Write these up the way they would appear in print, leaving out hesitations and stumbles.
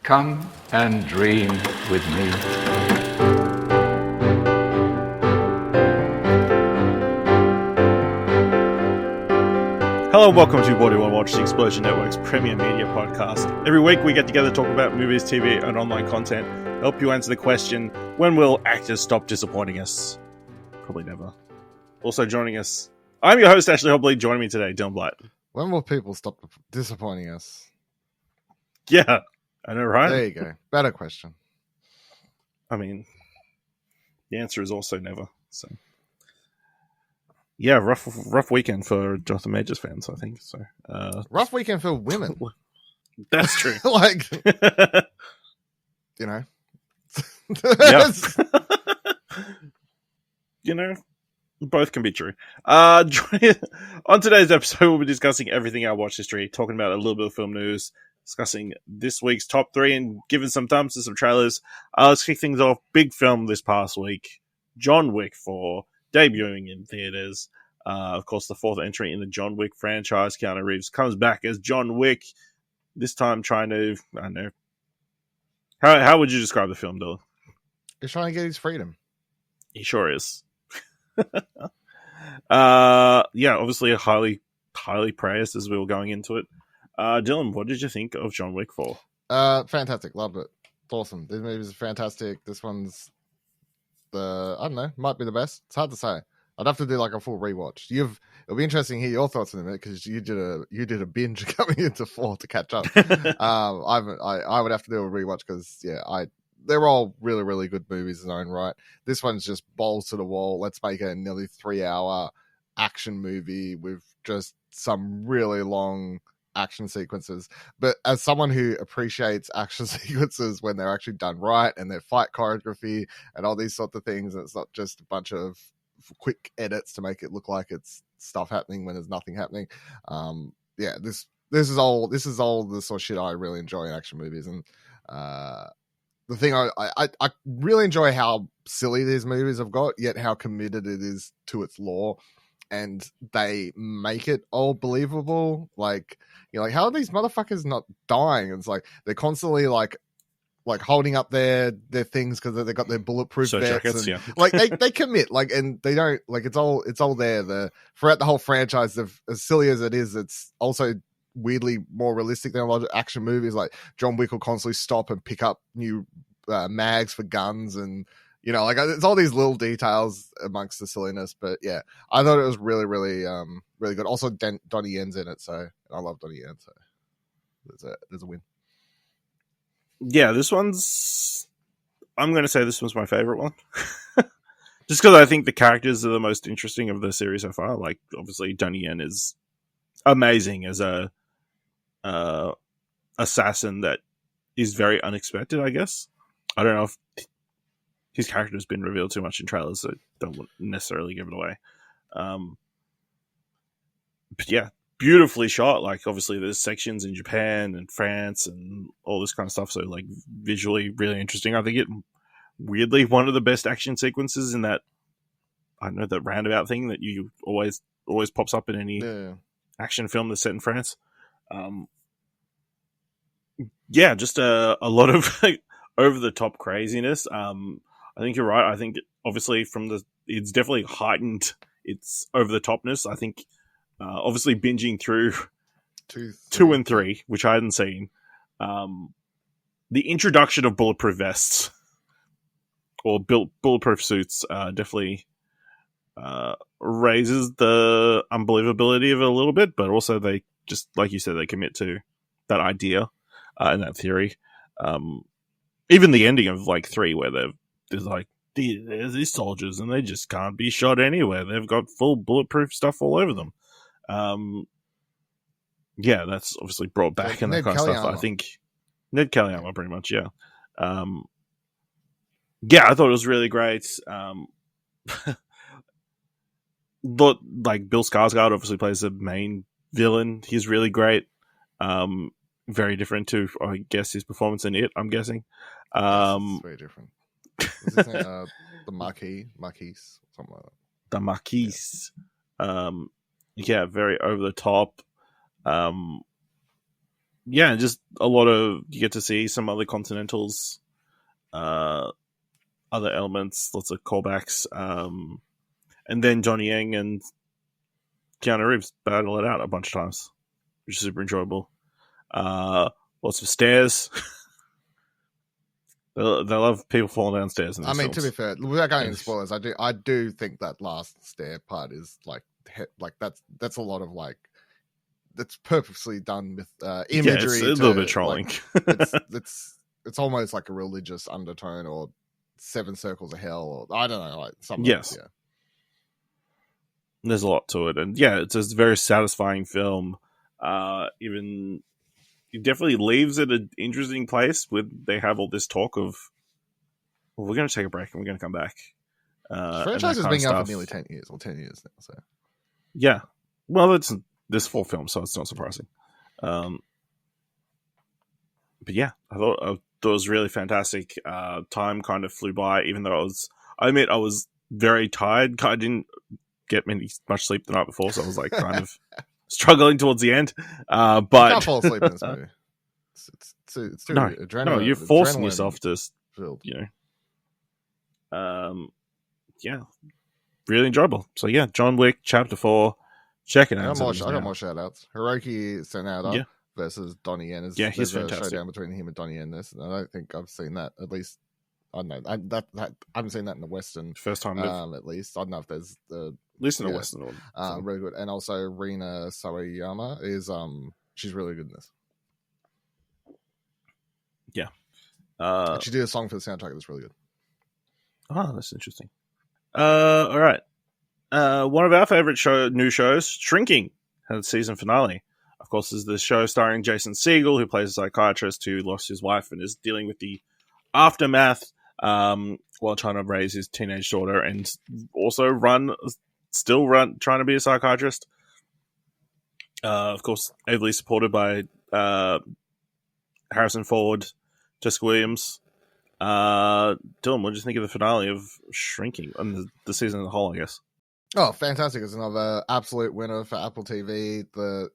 Come and dream with me. Hello and welcome to WDYWW, the Explosion Network's premier media podcast. Every week we get together to talk about movies, TV, and online content. Help you answer the question, when will actors stop disappointing us? Probably never. Also joining us, I'm your host, Ashley Hobley. Joining me today, Dylan Blight. When will people stop disappointing us? Yeah, I know, right? There you go. Better question. I mean, the answer is also never. So, yeah, rough weekend for Jonathan Majors fans, I think. So, rough weekend for women. That's true. Like, you know. Yeah. You know, both can be true. On today's episode, we'll be discussing everything our watch history, talking about a little bit of film news, discussing this week's top 3 and giving some thumbs to some trailers. Let's kick things off. Big film this past week, John Wick 4, debuting in theaters. Of course, the 4th entry in the John Wick franchise. Keanu Reeves comes back as John Wick, this time trying to, I don't know. How would you describe the film, Dylan? He's trying to get his freedom. He sure is. Yeah, obviously highly praised as we were going into it. Dylan, what did you think of John Wick 4? Fantastic. Loved it. It's awesome. This movie's fantastic. This one's I don't know, might be the best. It's hard to say. I'd have to do like a full rewatch. It'll be interesting to hear your thoughts in a minute because you did a binge coming into 4 to catch up. I would have to do a rewatch because they're all really, really good movies in their own right. This one's just balls to the wall. Let's make a nearly 3-hour action movie with just some really long action sequences. But as someone who appreciates action sequences when they're actually done right and their fight choreography and all these sorts of things, and it's not just a bunch of quick edits to make it look like it's stuff happening when there's nothing happening. This is all the sort of shit I really enjoy in action movies. And the thing I really enjoy how silly these movies have got, yet how committed it is to its lore, and they make it all believable. Like, you're like, how are these motherfuckers not dying? And it's like they're constantly like holding up their things because they've got their bulletproof vests, and like they commit, like, and they don't, like, it's all there. Throughout the whole franchise, as silly as it is, it's also weirdly more realistic than a lot of action movies. Like John Wick will constantly stop and pick up new mags for guns, and you know, like, it's all these little details amongst the silliness. But yeah, I thought it was really, really, really good. Also, Donnie Yen's in it, so I love Donnie Yen. So there's a win. Yeah, this one's... I'm going to say this one's my favorite one. Just because I think the characters are the most interesting of the series so far. Like, obviously, Donnie Yen is amazing as a assassin that is very unexpected, I guess. I don't know if his character has been revealed too much in trailers, so don't necessarily give it away. But yeah, beautifully shot. Like, obviously there's sections in Japan and France and all this kind of stuff, so like visually really interesting. I think it weirdly one of the best action sequences in that, I don't know, that roundabout thing that you always pops up in any action film that's set in France. Yeah, just a lot of over the top craziness. I think you're right. I think obviously it's definitely heightened its over the topness. I think obviously binging through 2 and 3, which I hadn't seen, the introduction of bulletproof vests or bulletproof suits definitely raises the unbelievability of it a little bit, but also they just, like you said, they commit to that idea and that theory. Even the ending of like 3, where there's like there's these soldiers and they just can't be shot anywhere. They've got full bulletproof stuff all over them. Yeah, that's obviously brought back and that kind of stuff. I think Ned Kelly armor, pretty much. Yeah. Yeah, I thought it was really great. But like Bill Skarsgård obviously plays the main villain. He's really great. Very different to, I guess, his performance in it, I'm guessing. It's very different. What's his name? The Marquis, something like that. The Marquis. Yeah, very over the top. yeah, just a lot of, you get to see some other Continentals, other elements, lots of callbacks, and then Johnny Yang and Keanu Reeves battle it out a bunch of times, which is super enjoyable. Lots of stairs. They love people falling downstairs in these films. To be fair, without going into spoilers, I do think that last stair part is like that's a lot of like, that's purposely done with imagery. Yeah, it's a little bit trolling. Like, it's almost like a religious undertone, or Seven Circles of Hell, or I don't know, like something. Yes, yeah. There's a lot to it, and yeah, it's a very satisfying film. Even it definitely leaves it an interesting place with, they have all this talk of, well, we're going to take a break and we're going to come back. The franchise has been out for nearly 10 years, or 10 years now. So yeah, well, it's this 4th film, so it's not surprising. But yeah, I thought it was really fantastic. Time kind of flew by, even though I admit I was very tired. I didn't get much sleep the night before, so I was like kind of struggling towards the end. But you can't fall asleep in this movie. It's too adrenaline. No, you're forcing adrenaline yourself to, filled. you know. Yeah, really enjoyable. So yeah, John Wick Chapter 4. Check it out. I got more shout outs. Hiroki Sanada versus Donnie Yen. Yeah, he's there's fantastic. A showdown between him and Donnie Yen. This, and I don't think I've seen that. At least I don't know. I haven't seen that in the Western. First time, at least I don't know if there's at least in the Western one. Really good. And also Rina Sawayama is she's really good in this. Yeah, she did a song for the soundtrack that's really good. Oh, that's interesting. All right. One of our favorite new shows, Shrinking, had its season finale. Of course, is the show starring Jason Segel, who plays a psychiatrist who lost his wife and is dealing with the aftermath while trying to raise his teenage daughter, and also trying to be a psychiatrist. Of course, heavily supported by Harrison Ford, Jessica Williams. Dylan, what did you think of the finale of Shrinking and the season as a whole, I guess? Oh, fantastic. It's another absolute winner for Apple TV.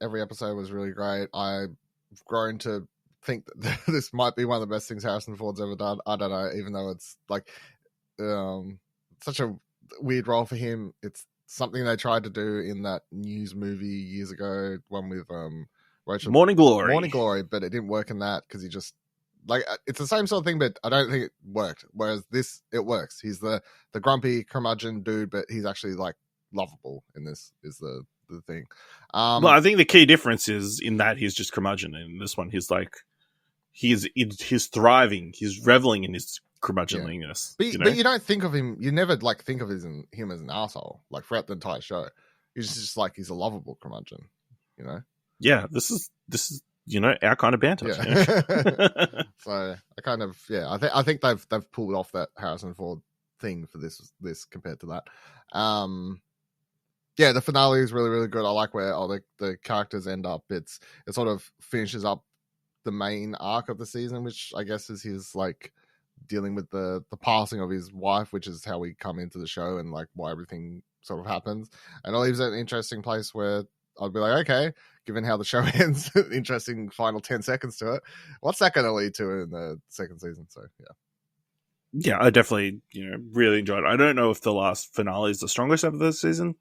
Every episode was really great. I've grown to think that this might be one of the best things Harrison Ford's ever done. I don't know, even though it's like such a weird role for him. It's something they tried to do in that news movie years ago, one with Rachel Morning Glory, but it didn't work in that because he just, like, it's the same sort of thing, but I don't think it worked. Whereas this, it works. He's the grumpy curmudgeon dude, but he's actually like lovable in this, is the thing. Well, I think the key difference is in that he's just curmudgeon. In this one, he's like, he's thriving. He's reveling in his curmudgeonliness. Yeah. But you don't think of him. You never like think of him as an asshole. Like throughout the entire show, he's just like, he's a lovable curmudgeon. You know? Yeah. This is our kind of banter. Yeah. So I kind of I think they've pulled off that Harrison Ford thing for this compared to that. Yeah, the finale is really, really good. I like where the characters end up. It sort of finishes up the main arc of the season, which I guess is his like dealing with the passing of his wife, which is how we come into the show and like why everything sort of happens. And it leaves an interesting place where I'd be like, okay, given how the show ends, interesting final 10 seconds to it. What's that going to lead to in the second season? So yeah. Yeah, I definitely really enjoyed it. I don't know if the last finale is the strongest episode of the season,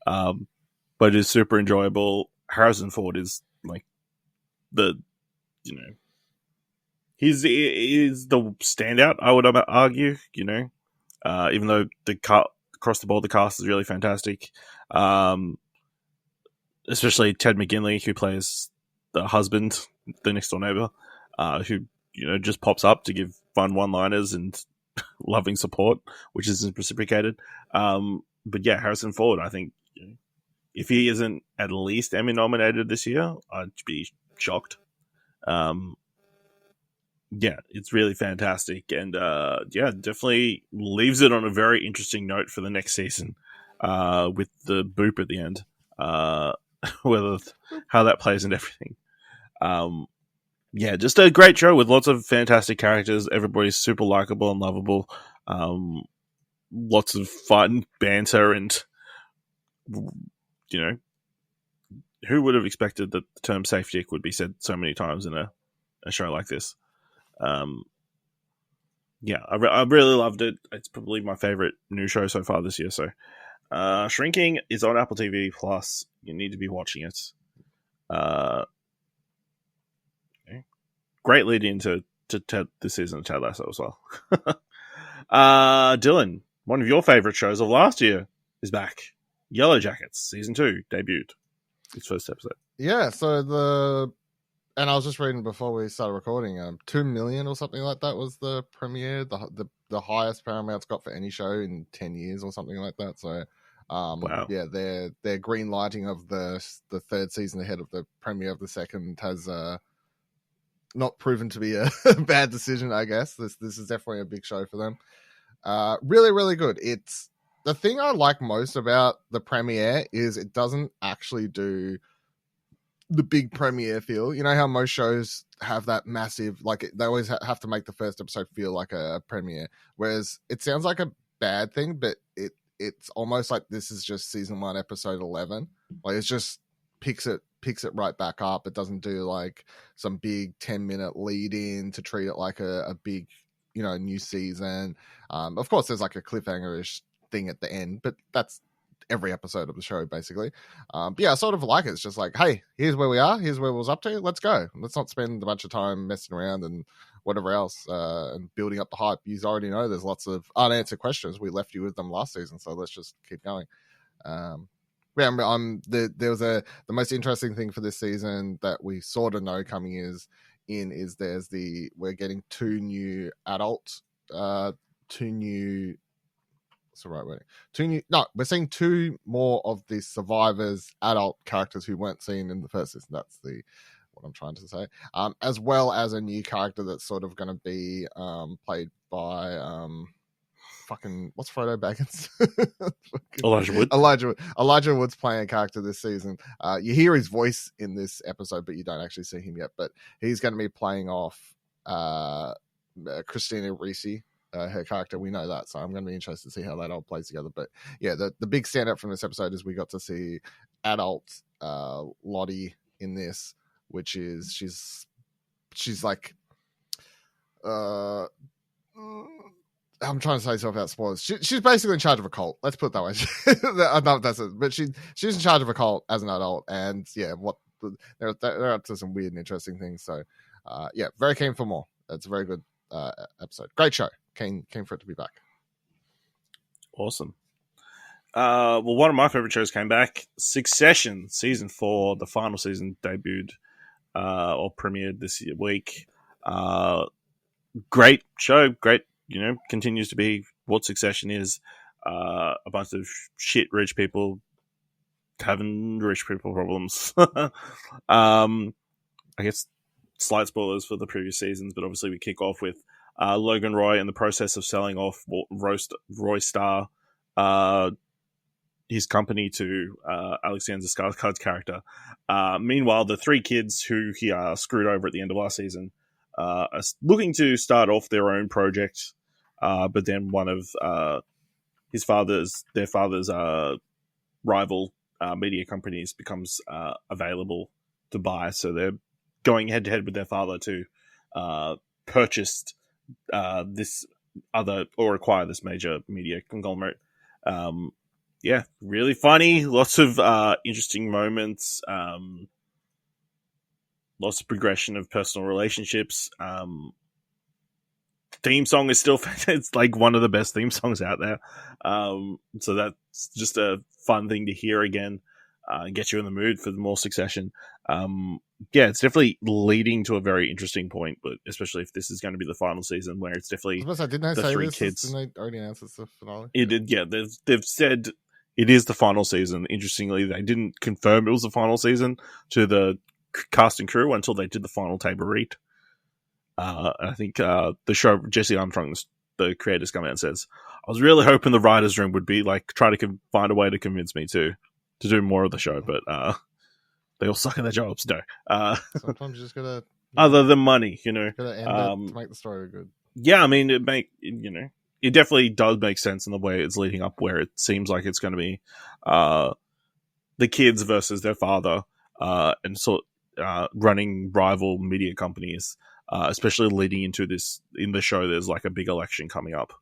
but it's super enjoyable. Harrison Ford is like he's the standout, I would argue, even though across the board, the cast is really fantastic. Especially Ted McGinley, who plays the husband, the next door neighbor, who, just pops up to give fun one-liners and loving support, which isn't reciprocated. But yeah, Harrison Ford, I think, if he isn't at least Emmy nominated this year, I'd be shocked. Yeah, it's really fantastic. And definitely leaves it on a very interesting note for the next season, with the boop at the end. How that plays and everything. Just a great show with lots of fantastic characters. Everybody's super likable and lovable. Lots of fun banter and who would have expected that the term safe dick would be said so many times in a show like this? Yeah, I really loved it. It's probably my favorite new show so far this year. So, Shrinking is on Apple TV Plus. You need to be watching it. Great lead into this season of Ted Lasso as well. Dylan, one of your favorite shows of last year is back. Yellowjackets season 2 debuted. Its first episode. Yeah, and I was just reading before we started recording, 2 million or something like that was the premiere, the highest Paramount's got for any show in 10 years or something like that. So, wow. Yeah, their green lighting of the third season ahead of the premiere of the second has not proven to be a bad decision, I guess. This is definitely a big show for them. Really, really good. It's the thing I like most about the premiere is it doesn't actually do the big premiere feel. You know how most shows have that massive, like they always have to make the first episode feel like a premiere, whereas it sounds like a bad thing, but it's almost like this is just season 1 episode 11. Like it just picks it right back up. It doesn't do like some big 10-minute lead in to treat it like a big, new season. Of course there's like a cliffhanger-ish thing at the end, but that's every episode of the show basically. But yeah, I sort of like it. It's just like, hey, here's where we are, here's where we was up to, let's go. Let's not spend a bunch of time messing around and whatever else, and building up the hype. You already know there's lots of unanswered questions. We left you with them last season, so let's just keep going. There was the most interesting thing for this season that we sort of know coming is we're getting two new we're seeing 2 more of the survivors adult characters who weren't seen in the first season. That's what I'm trying to say, as well as a new character that's sort of going to be played by what's Frodo Baggins? Elijah Wood. Elijah Wood's playing a character this season. You hear his voice in this episode, but you don't actually see him yet. But he's going to be playing off Christina Ricci, her character. We know that, so I'm going to be interested to see how that all plays together. But yeah, the big standout from this episode is we got to see adult Lottie in this, which is she's like I'm trying to say stuff without spoilers. She's basically in charge of a cult. Let's put it that way. I don't know if that's it, but she's in charge of a cult as an adult, and yeah, they're up to some weird and interesting things. So, yeah, very keen for more. It's a very good episode. Great show. Keen for it to be back. Awesome. Well, one of my favorite shows came back. Succession season 4, the final season debuted or premiered this week. Great show. Great. Continues to be what Succession is. A bunch of shit rich people having rich people problems. I guess slight spoilers for the previous seasons, but obviously we kick off with Logan Roy in the process of selling off Roy Starr, his company to Alexander Skarsgård's character. Meanwhile, the 3 kids who he screwed over at the end of last season are looking to start off their own project. But then one of their father's rival media companies becomes available to buy, so they're going head to head with their father to purchase this other or acquire this major media conglomerate. Yeah, really funny. Lots of interesting moments. Lots of progression of personal relationships. Theme song is still it's like one of the best theme songs out there. So that's just a fun thing to hear again. Get you in the mood for more Succession. Yeah, it's definitely leading to a very interesting point, but especially if this is going to be the final season, where it's definitely didn't I the say 3 this? kids. Didn't they already announce it's the finale? It did, yeah. They've said it is the final season. Interestingly, they didn't confirm it was the final season to the cast and crew until they did the final table read. I think the show, Jesse Armstrong, the creators, come out and says, I was really hoping the writer's room would be like, try to find a way to convince me to do more of the show, but they all suck at their jobs. No. Sometimes you just gotta... Other than money, Gotta end it to make the story good. Yeah, I mean, it definitely does make sense in the way it's leading up, where it seems like it's going to be the kids versus their father. and running rival media companies, especially leading into this in the show. There's like a big election coming up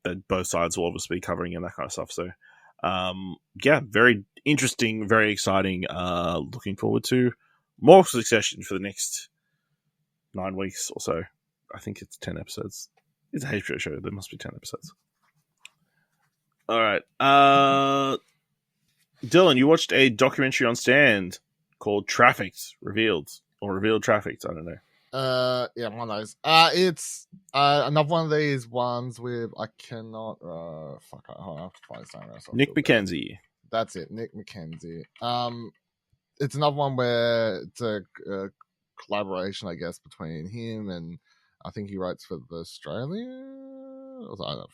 that both sides will obviously be covering and that kind of stuff. So, very interesting, very exciting. Looking forward to more Succession for the next 9 weeks or so. I think it's 10 episodes. It's a HBO show. There must be 10 episodes. All right. Dylan, you watched a documentary on Stand called Trafficked, Revealed Trafficked. I don't know. Yeah, one of those. It's another one of these ones with I cannot. Fuck. I have to find his name. Nick McKenzie. That's it, Nick McKenzie. It's another one where it's a collaboration, I guess, between him and I think he writes for the Australia. I don't know.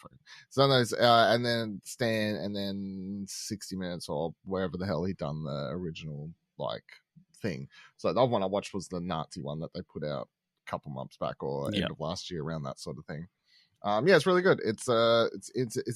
So those, and then Stan, and then 60 Minutes or wherever the hell he done the original like thing. So the other one I watched was the Nazi one that they put out a couple months back or end of last year, around that sort of thing. It's really good. It's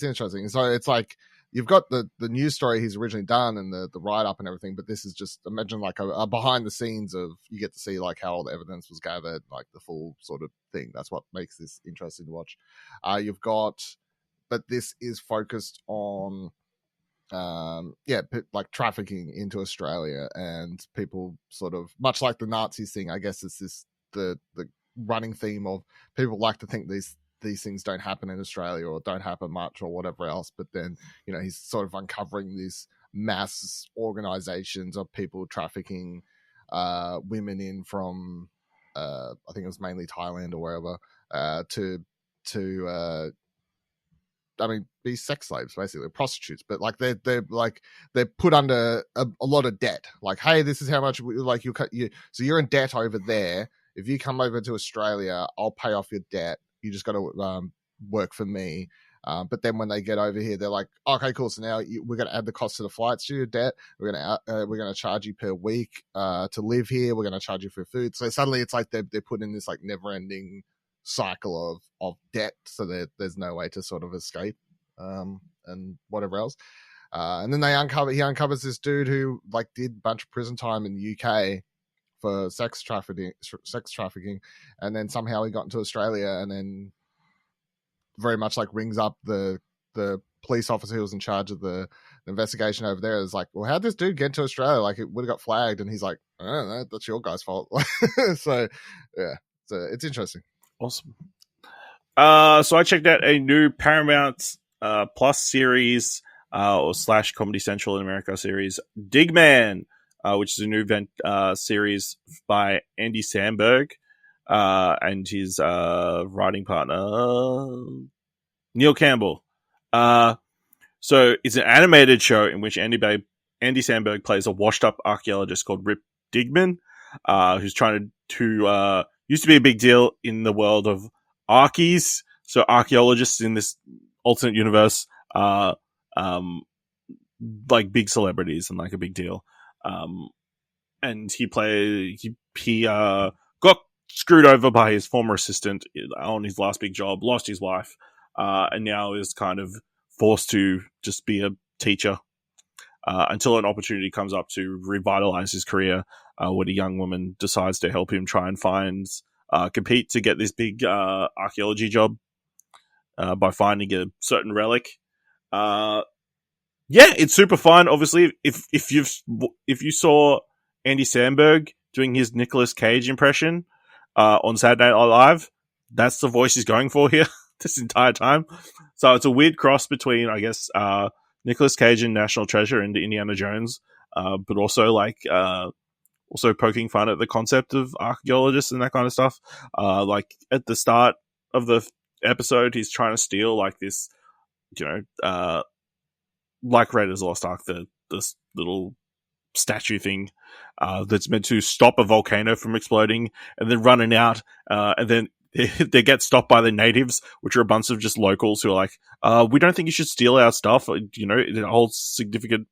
interesting. So it's like you've got the news story he's originally done and the write up and everything, but this is just, imagine like a behind the scenes of, you get to see like how all the evidence was gathered, like the full sort of thing. That's what makes this interesting to watch. But this is focused on like trafficking into Australia, and people sort of, much like the Nazis thing, I guess it's this the running theme of people like to think these things don't happen in Australia or don't happen much or whatever else, but then he's sort of uncovering these mass organizations of people trafficking women in from I think it was mainly Thailand or wherever to be sex slaves, basically prostitutes, but like they're put under a lot of debt. Like, hey, this is how much so you're in debt over there. If you come over to Australia, I'll pay off your debt. You just got to work for me. But then when they get over here, they're like, okay, cool. So now we're going to add the cost to the flights to your debt. We're going to charge you per week to live here. We're going to charge you for food. So suddenly it's like they're put in this like never ending cycle of debt. So there's no way to sort of escape and whatever else. And then he uncovers this dude who like did a bunch of prison time in the UK for sex trafficking, and then somehow he got into Australia, and then very much like rings up the police officer who was in charge of the investigation over there. Is like, well, how'd this dude get into Australia? Like, it would have got flagged, and he's like, I don't know, that's your guy's fault. So it's interesting. Awesome. So I checked out a new Paramount Plus series or / Comedy Central in America series, Digman, which is a new series by Andy Samberg and his writing partner, Neil Campbell. So it's an animated show in which Andy Samberg plays a washed-up archaeologist called Rip Digman, who's trying to used to be a big deal in the world of Archies. So archaeologists in this alternate universe are like big celebrities and like a big deal. And he got screwed over by his former assistant on his last big job, lost his wife, and now is kind of forced to just be a teacher until an opportunity comes up to revitalize his career, when a young woman decides to help him try and compete to get this big archaeology job by finding a certain relic. It's super fun. Obviously, if you saw Andy Samberg doing his Nicolas Cage impression on Saturday Night Live, that's the voice he's going for here this entire time. So it's a weird cross between, I guess, Nicolas Cage in National Treasure and Indiana Jones, but also also poking fun at the concept of archaeologists and that kind of stuff. Like at the start of the episode, he's trying to steal like this, like Raiders of the Lost Ark, this little statue thing that's meant to stop a volcano from exploding, and then running out, and then they get stopped by the natives, which are a bunch of just locals who are like, we don't think you should steal our stuff. It holds significant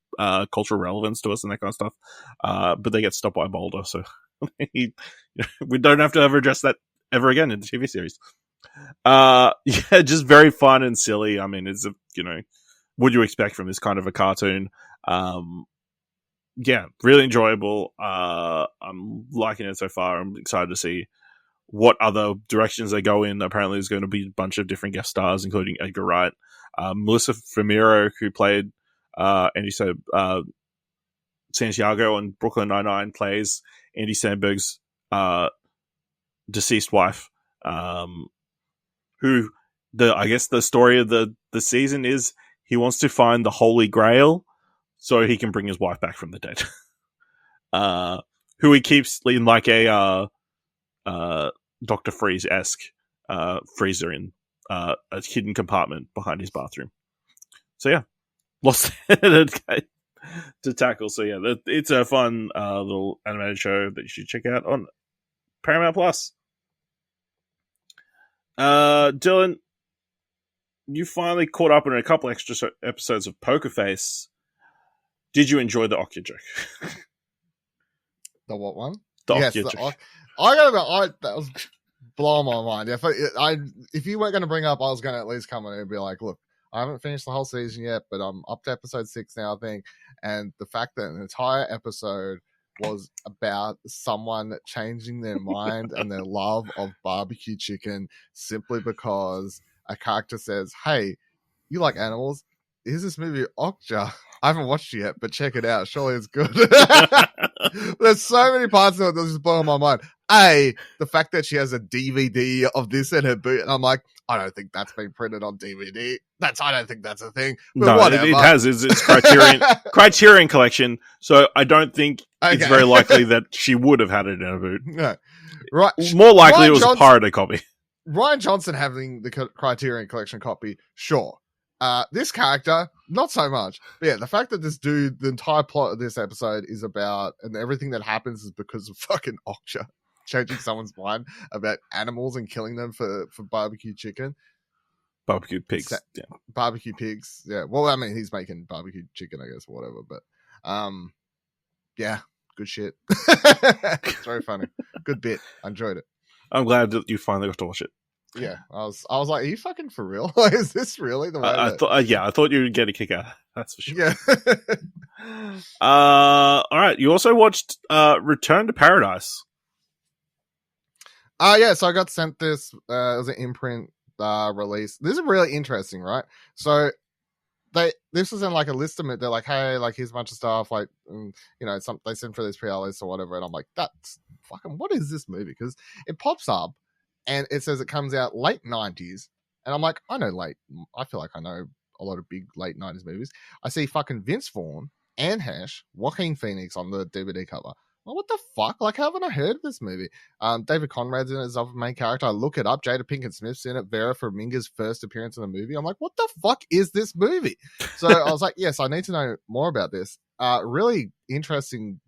cultural relevance to us and that kind of stuff. But they get stopped by a boulder, so we don't have to ever address that ever again in the TV series. Just very fun and silly. I mean, it's what do you expect from this kind of a cartoon? yeah, really enjoyable. I'm liking it so far. I'm excited to see what other directions they go in. Apparently, there's going to be a bunch of different guest stars, including Edgar Wright, Melissa Fumero, who played Andy Santiago on Brooklyn Nine-Nine, plays Andy Samberg's deceased wife, who I guess the story of the season is he wants to find the Holy Grail so he can bring his wife back from the dead. Who he keeps in like a Dr. Freeze-esque freezer in a hidden compartment behind his bathroom. So yeah, lots to tackle. So yeah, it's a fun little animated show that you should check out on Paramount Plus. Dylan, you finally caught up on a couple extra episodes of Poker Face. Did you enjoy the Okja joke? The what one? The yes, Okja joke. I gotta that was blowing my mind. If you weren't going to bring up, I was going to at least come in and be like, look, I haven't finished the whole season yet, but I'm up to episode 6 now, I think. And the fact that an entire episode was about someone changing their mind and their love of barbecue chicken simply because a character says, hey, you like animals? Here's this movie, Okja. I haven't watched it yet, but check it out. Surely it's good. There's so many parts of it that's just blowing my mind. The fact that she has a DVD of this in her boot, and I'm like, I don't think that's been printed on DVD. I don't think that's a thing. But no, whatever. It has. It's Criterion collection. So I don't think it's very likely that she would have had it in her boot. No. Right. More likely it was a pirated copy. Rian Johnson having the Criterion collection copy, sure. This character, not so much. But yeah, the fact that this dude, the entire plot of this episode is about, and everything that happens is because of fucking Okja changing someone's mind about animals and killing them for barbecue chicken. Barbecue pigs. Yeah. Barbecue pigs. Yeah. Well, I mean, he's making barbecue chicken, I guess, or whatever. But, yeah, good shit. It's very funny. Good bit. I enjoyed it. I'm glad that you finally got to watch it. Yeah, I was like, are you fucking for real? Is this really the way? I thought you would get a kick out. That's for sure. Yeah. All right. You also watched Return to Paradise. Yeah. So I got sent this. It was an imprint release. This is really interesting, right? So this was in like a list of it. They're like, hey, like here's a bunch of stuff, like they send for this PR list or whatever, and I'm like, that's fucking what is this movie? Because it pops up. And it says it comes out late 90s. And I'm like, I feel like I know a lot of big late 90s movies. I see fucking Vince Vaughn, Anne Heche, Joaquin Phoenix on the DVD cover. Well, what the fuck? Like, haven't I heard of this movie? David Conrad's in it as the main character. I look it up. Jada Pinkett Smith's in it. Vera Farmiga's first appearance in the movie. I'm like, what the fuck is this movie? So I was like, yes, I need to know more about this. Really interesting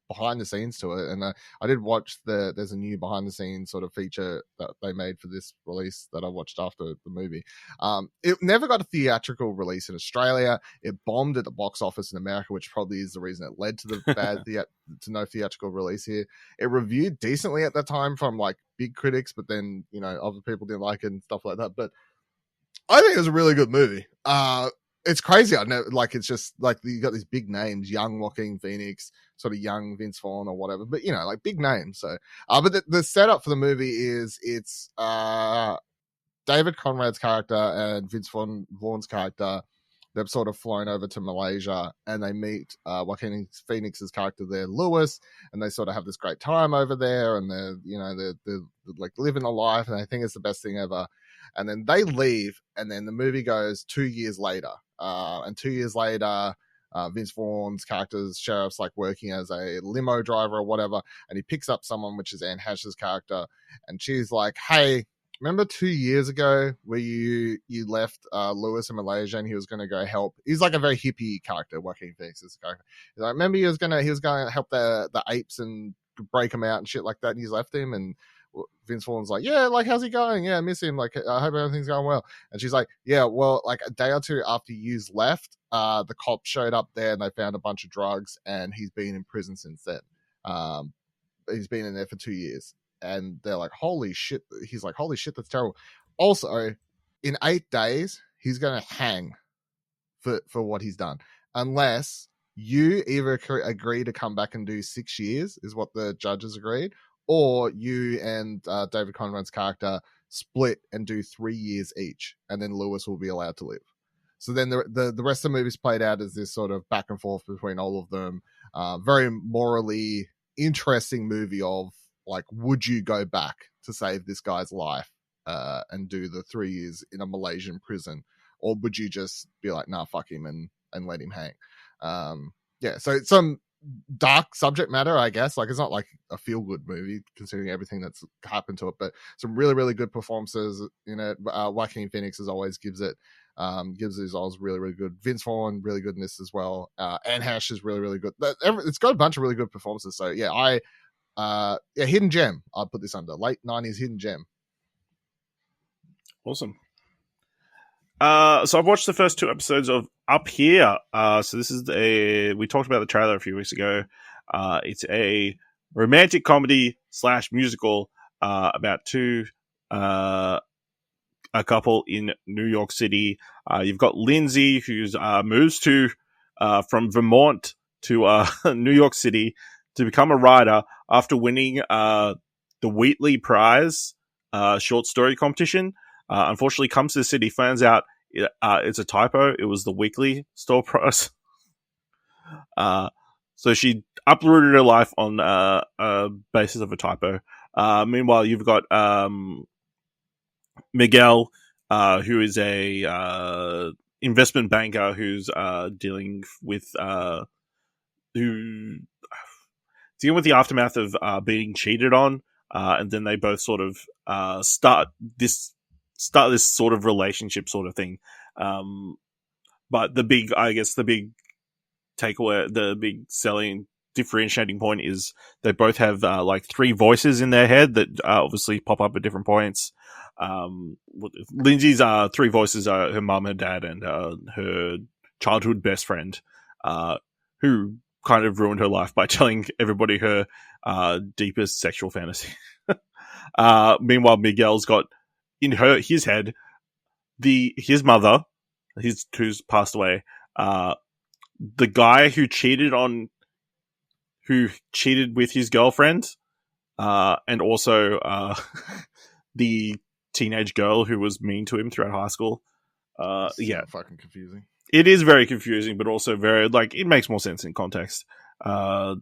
behind the scenes to it, and I did watch there's a new behind the scenes sort of feature that they made for this release that I watched after the movie. It never got a theatrical release in Australia. It bombed at the box office in America, which probably is the reason it led to the bad to no theatrical release here. It reviewed decently at that time from like big critics, but then other people didn't like it and stuff like that. But I think it was a really good movie. It's crazy. I know, like, it's just like you got these big names, young Joaquin Phoenix, sort of young Vince Vaughn or whatever, but like big names. So, but the setup for the movie is it's David Conrad's character and Vince Vaughn's character. They've sort of flown over to Malaysia and they meet Joaquin Phoenix's character there, Lewis, and they sort of have this great time over there, and they're like living a life, and they think it's the best thing ever. And then they leave, and then the movie goes 2 years later. And 2 years later, Vince Vaughn's character's sheriff's like working as a limo driver or whatever, and he picks up someone, which is Anne Heche's character, and she's like, hey, remember 2 years ago where you left Lewis in Malaysia and he was going to go help? He's like a very hippie character, Joaquin Phoenix's character. He's like, remember he was going to help the apes and break them out and shit like that, and he's left him, and Vince Vaughn's like, yeah, like, how's he going? Yeah, I miss him. Like, I hope everything's going well. And she's like, yeah, well, like a day or two after you's left, the cops showed up there and they found a bunch of drugs, and he's been in prison since then. He's been in there for 2 years. And they're like, holy shit. He's like, holy shit, that's terrible. Also, in 8 days, he's going to hang for what he's done, unless you either agree to come back and do 6 years, is what the judges agreed, or you and David Conrad's character split and do 3 years each, and then Lewis will be allowed to live. So then the rest of the movie's played out as this sort of back and forth between all of them. Very morally interesting movie of, like, would you go back to save this guy's life and do the 3 years in a Malaysian prison? Or would you just be like, nah, fuck him and let him hang? Yeah, so it's some dark subject matter, I guess. Like, it's not like a feel-good movie considering everything that's happened to it, but some really, really good performances. You know, Joaquin Phoenix as always gives his roles really, really good. Vince Vaughn really good in this as well. Anne Hesh is really, really good. It's got a bunch of really good performances. So yeah, hidden gem. I'd put this under late 90s hidden gem. Awesome. So I've watched the first 2 episodes of Up Here. So this is we talked about the trailer a few weeks ago. It's a romantic comedy / musical about a couple in New York City. You've got Lindsay, who's moves from Vermont to New York City to become a writer after winning the Wheatley Prize short story competition. Unfortunately, comes to the city, finds out it's a typo. It was the weekly store price. So she uprooted her life on a basis of a typo. Meanwhile, you've got Miguel, who is a investment banker who's dealing with the aftermath of being cheated on, and then they both sort of start this sort of relationship sort of thing. But the big takeaway, the big selling differentiating point is they both have like 3 voices in their head that obviously pop up at different points. Lindsay's 3 voices are her mum, her dad, and her childhood best friend, who kind of ruined her life by telling everybody her deepest sexual fantasy. Meanwhile, Miguel's got in his head his mother, who's passed away, the guy who cheated with his girlfriend, and also the teenage girl who was mean to him throughout high school. Yeah, fucking confusing. It is very confusing, but also very, like, it makes more sense in context. Yeah,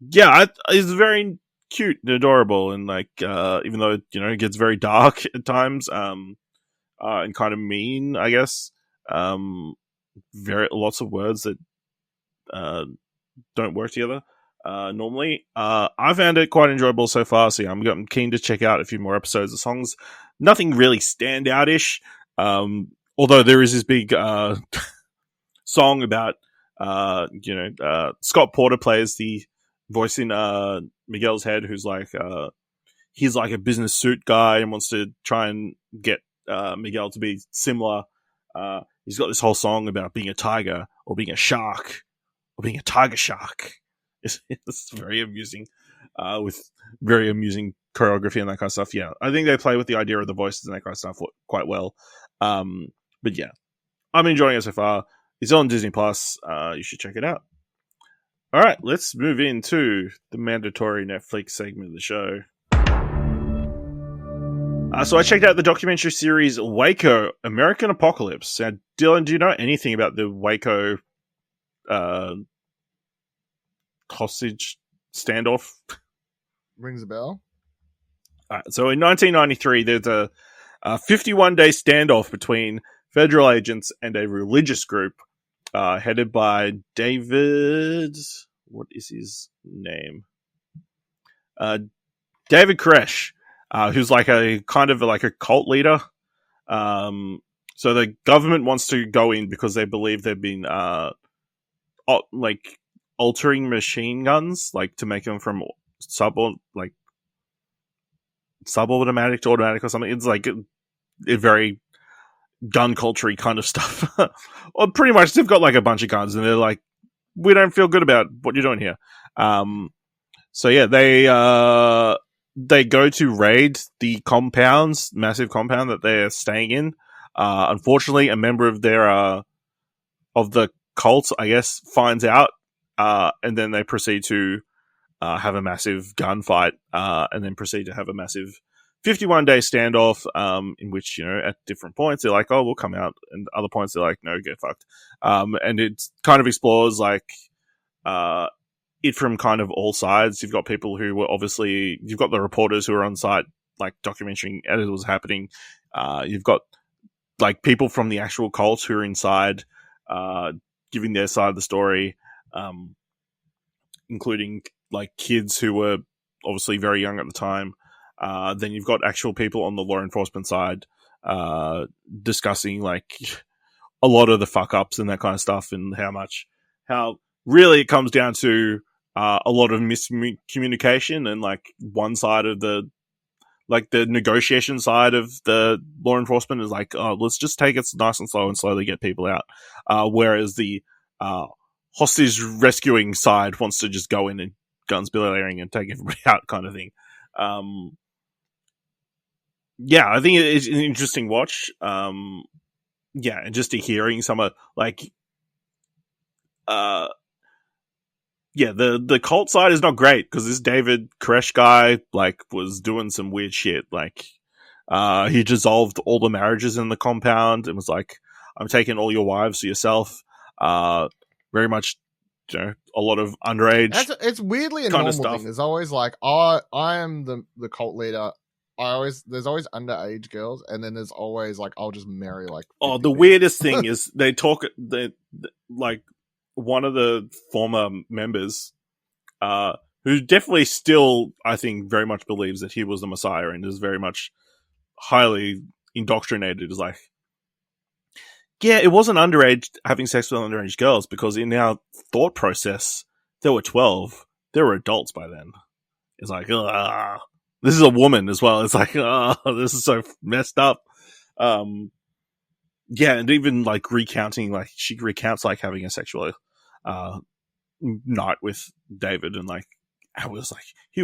it's very cute and adorable, and like even though it gets very dark at times, and kind of mean, I guess. Lots of words that don't work together normally. I found it quite enjoyable so far, so yeah, I'm keen to check out a few more episodes. The songs, nothing really standout-ish, although there is this big song about Scott Porter plays the voice in Miguel's head, who's like he's like a business suit guy and wants to try and get Miguel to be similar. He's got this whole song about being a tiger or being a shark or being a tiger shark. It's very amusing, with very amusing choreography and that kind of stuff. Yeah, I think they play with the idea of the voices and that kind of stuff quite well. But yeah, I'm enjoying it so far. It's on Disney Plus. You should check it out. All right, let's move into the mandatory Netflix segment of the show. So I checked out the documentary series Waco, American Apocalypse. Now, Dylan, do you know anything about the Waco hostage standoff? Rings a bell. All right, so in 1993, there's a 51-day standoff between federal agents and a religious group headed by David... What is his name? David Koresh. Who's like a kind of like a cult leader. So the government wants to go in because they believe they've been like altering machine guns, like to make them from subautomatic to automatic or something. It's like a very gun culture-y kind of stuff. Well, pretty much they've got like a bunch of guns and they're like, we don't feel good about what you're doing here. So yeah, they go to raid the massive compound that they're staying in. Unfortunately, a member of their of the cult, I guess, finds out, and then they proceed to have a massive gunfight, and then proceed to have a massive 51-day standoff, in which, at different points they're like, oh, we'll come out, and other points they're like, no, get fucked. And it kind of explores it from kind of all sides. You've got people who were you've got the reporters who are on site, like documenting as it was happening. You've got like people from the actual cult who are inside, giving their side of the story, including like kids who were obviously very young at the time. Then you've got actual people on the law enforcement side, discussing like a lot of the fuck ups and that kind of stuff, and how really it comes down to a lot of miscommunication, and like one side of the negotiation side of the law enforcement is like, oh, let's just take it nice and slow and slowly get people out. Whereas the hostage rescuing side wants to just go in and guns blazing and take everybody out, kind of thing. Yeah, I think it's an interesting watch. And just hearing some of the cult side is not great, because this David Koresh guy was doing some weird shit. He dissolved all the marriages in the compound and was like, I'm taking all your wives to yourself. Very much, a lot of underage. It's weirdly a normal thing. There's always I am the cult leader. There's always underage girls, and then there's always I'll just marry the people. Weirdest thing is they talk one of the former members, who definitely still, I think, very much believes that he was the Messiah and is very much highly indoctrinated, is like, yeah, it wasn't underage having sex with underage girls, because in our thought process, there were 12. They were adults by then. It's like, this is a woman as well. It's like, this is so messed up. And even recounting, she recounts having a sexual night with David, and I was like, it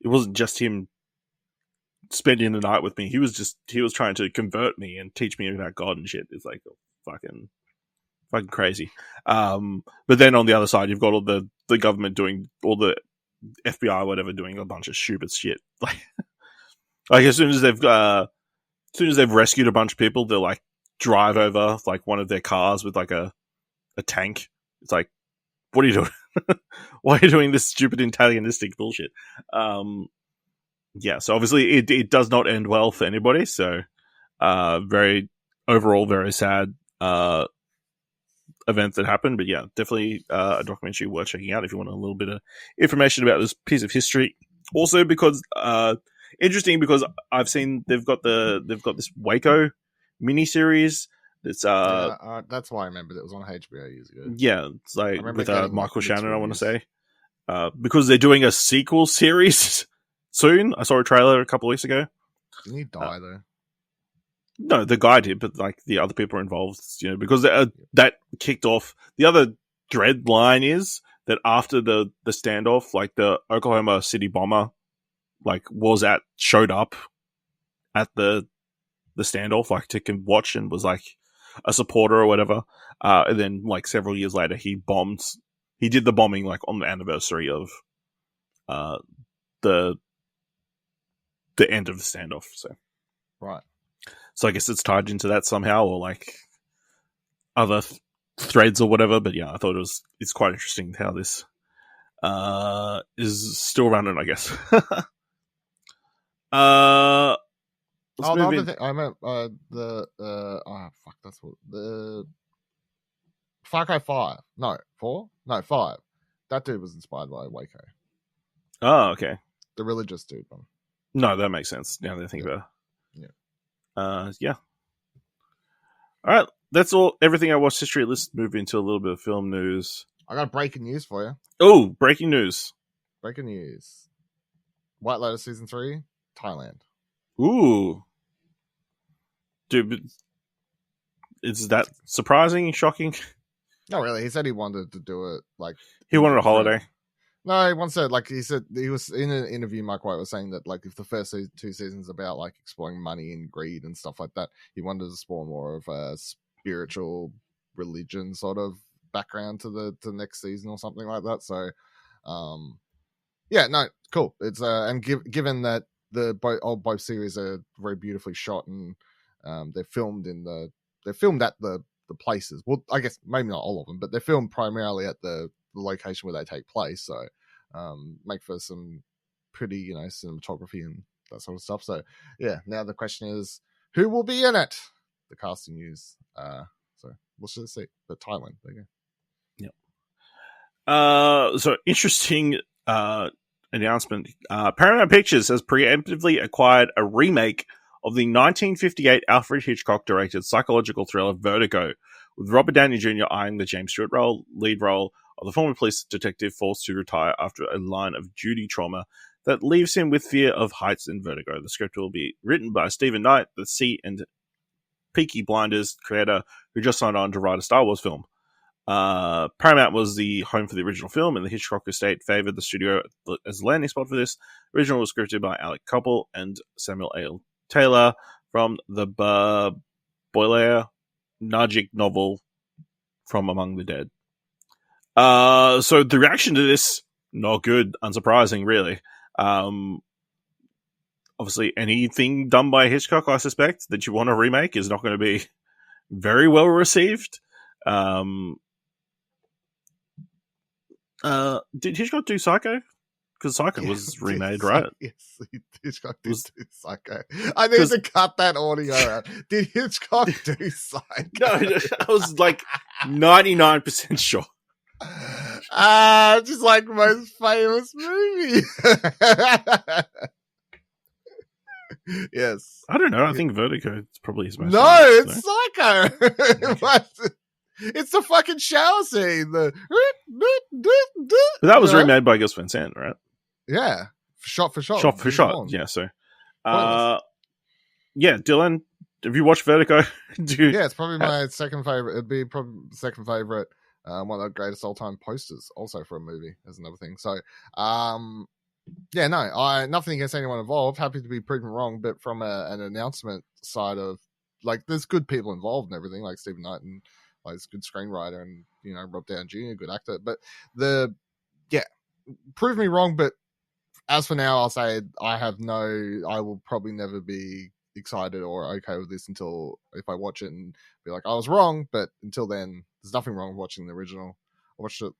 wasn't just him spending the night with me. He was trying to convert me and teach me about God and shit. It's like fucking crazy. But then on the other side, you've got all the government doing, all the FBI or whatever, doing a bunch of stupid shit. As soon as they've rescued a bunch of people, they'll drive over one of their cars with a tank. It's like, what are you doing? Why are you doing this stupid antagonistic bullshit? So obviously it does not end well for anybody. So, very sad event that happened. But yeah, definitely a documentary worth checking out if you want a little bit of information about this piece of history. Also, because interesting, because I've seen they've got this Waco miniseries. It's that's why I remember it was on HBO years ago. Yeah, it's with Michael Shannon, I want to say, because they're doing a sequel series soon. I saw a trailer a couple of weeks ago. Didn't he die though? No, the guy did, but the other people are involved, because that kicked off. The other dread line is that after the standoff, the Oklahoma City bomber, showed up at the standoff, to watch, and was a supporter or whatever. And then several years later, he did the bombing on the anniversary of the end of the standoff. So right. So I guess it's tied into that somehow, or other threads or whatever. But yeah, I thought it's quite interesting how this is still running, I guess. Another thing, I meant that's what the Far Cry 5. No, 4? No, 5. That dude was inspired by Waco. Oh, okay. The religious dude one. No, that makes sense. Now that I think about it. Yeah. All right. That's all. Everything I watched history. Let's move into a little bit of film news. I got breaking news for you. Oh, breaking news. Breaking news. White Lotus Season 3, Thailand. Ooh. Dude, is that surprising, shocking? Not really. He said he wanted to do it he wanted a holiday. No, he once said he said he was in an interview. Mike White was saying that if the first 2 seasons about exploring money and greed and stuff like that, he wanted to explore more of a spiritual religion sort of background to the next season or something like that. So, yeah, no, cool. It's and given that both series are very beautifully shot and they're filmed at the places. Well, I guess maybe not all of them, but they're filmed primarily at the location where they take place. So, make for some pretty, cinematography and that sort of stuff. So, yeah. Now the question is, who will be in it? The casting news. So we'll see. But Thailand, there you go. So interesting announcement. Paramount Pictures has preemptively acquired a remake of the 1958 Alfred Hitchcock directed psychological thriller Vertigo, with Robert Downey Jr. eyeing the James Stewart lead role of the former police detective forced to retire after a line of duty trauma that leaves him with fear of heights and vertigo. The script will be written by Stephen Knight, the Sea and Peaky Blinders creator who just signed on to write a Star Wars film. Paramount was the home for the original film, and the Hitchcock estate favored the studio as a landing spot for this. The original was scripted by Alec Koppel and Samuel A. Taylor from the Boiler Najik novel From Among the Dead. So the reaction to this, not good, unsurprising, really. Obviously, anything done by Hitchcock, I suspect, that you want to remake is not going to be very well received. Did Hitchcock do Psycho? Because Psycho was remade, right? Yes, Hitchcock did do Psycho. I need to cut that audio out. Did Hitchcock do Psycho? No, I was like 99% sure. Just like most famous movie. Yes. I don't know. I think Vertigo is probably his most famous, it's Psycho. It's the fucking shower scene. But that was remade by Gus Van Sant, right? Yeah. Shot for shot. Shot for shot. Yeah, so. Yeah, Dylan, have you watched Vertigo? Yeah, it's probably my second favorite. It'd be probably second favorite. One of the greatest all-time posters, also for a movie, as another thing. So, yeah, no, nothing against anyone involved. Happy to be proven wrong, but from an announcement side of, like, there's good people involved and everything, like Stephen Knight and like he's a good screenwriter and Rob Downey Jr., good actor. But prove me wrong. But as for now, I'll say I will probably never be excited or okay with this until if I watch it and be like, I was wrong. But until then, there's nothing wrong with watching the original. I watched it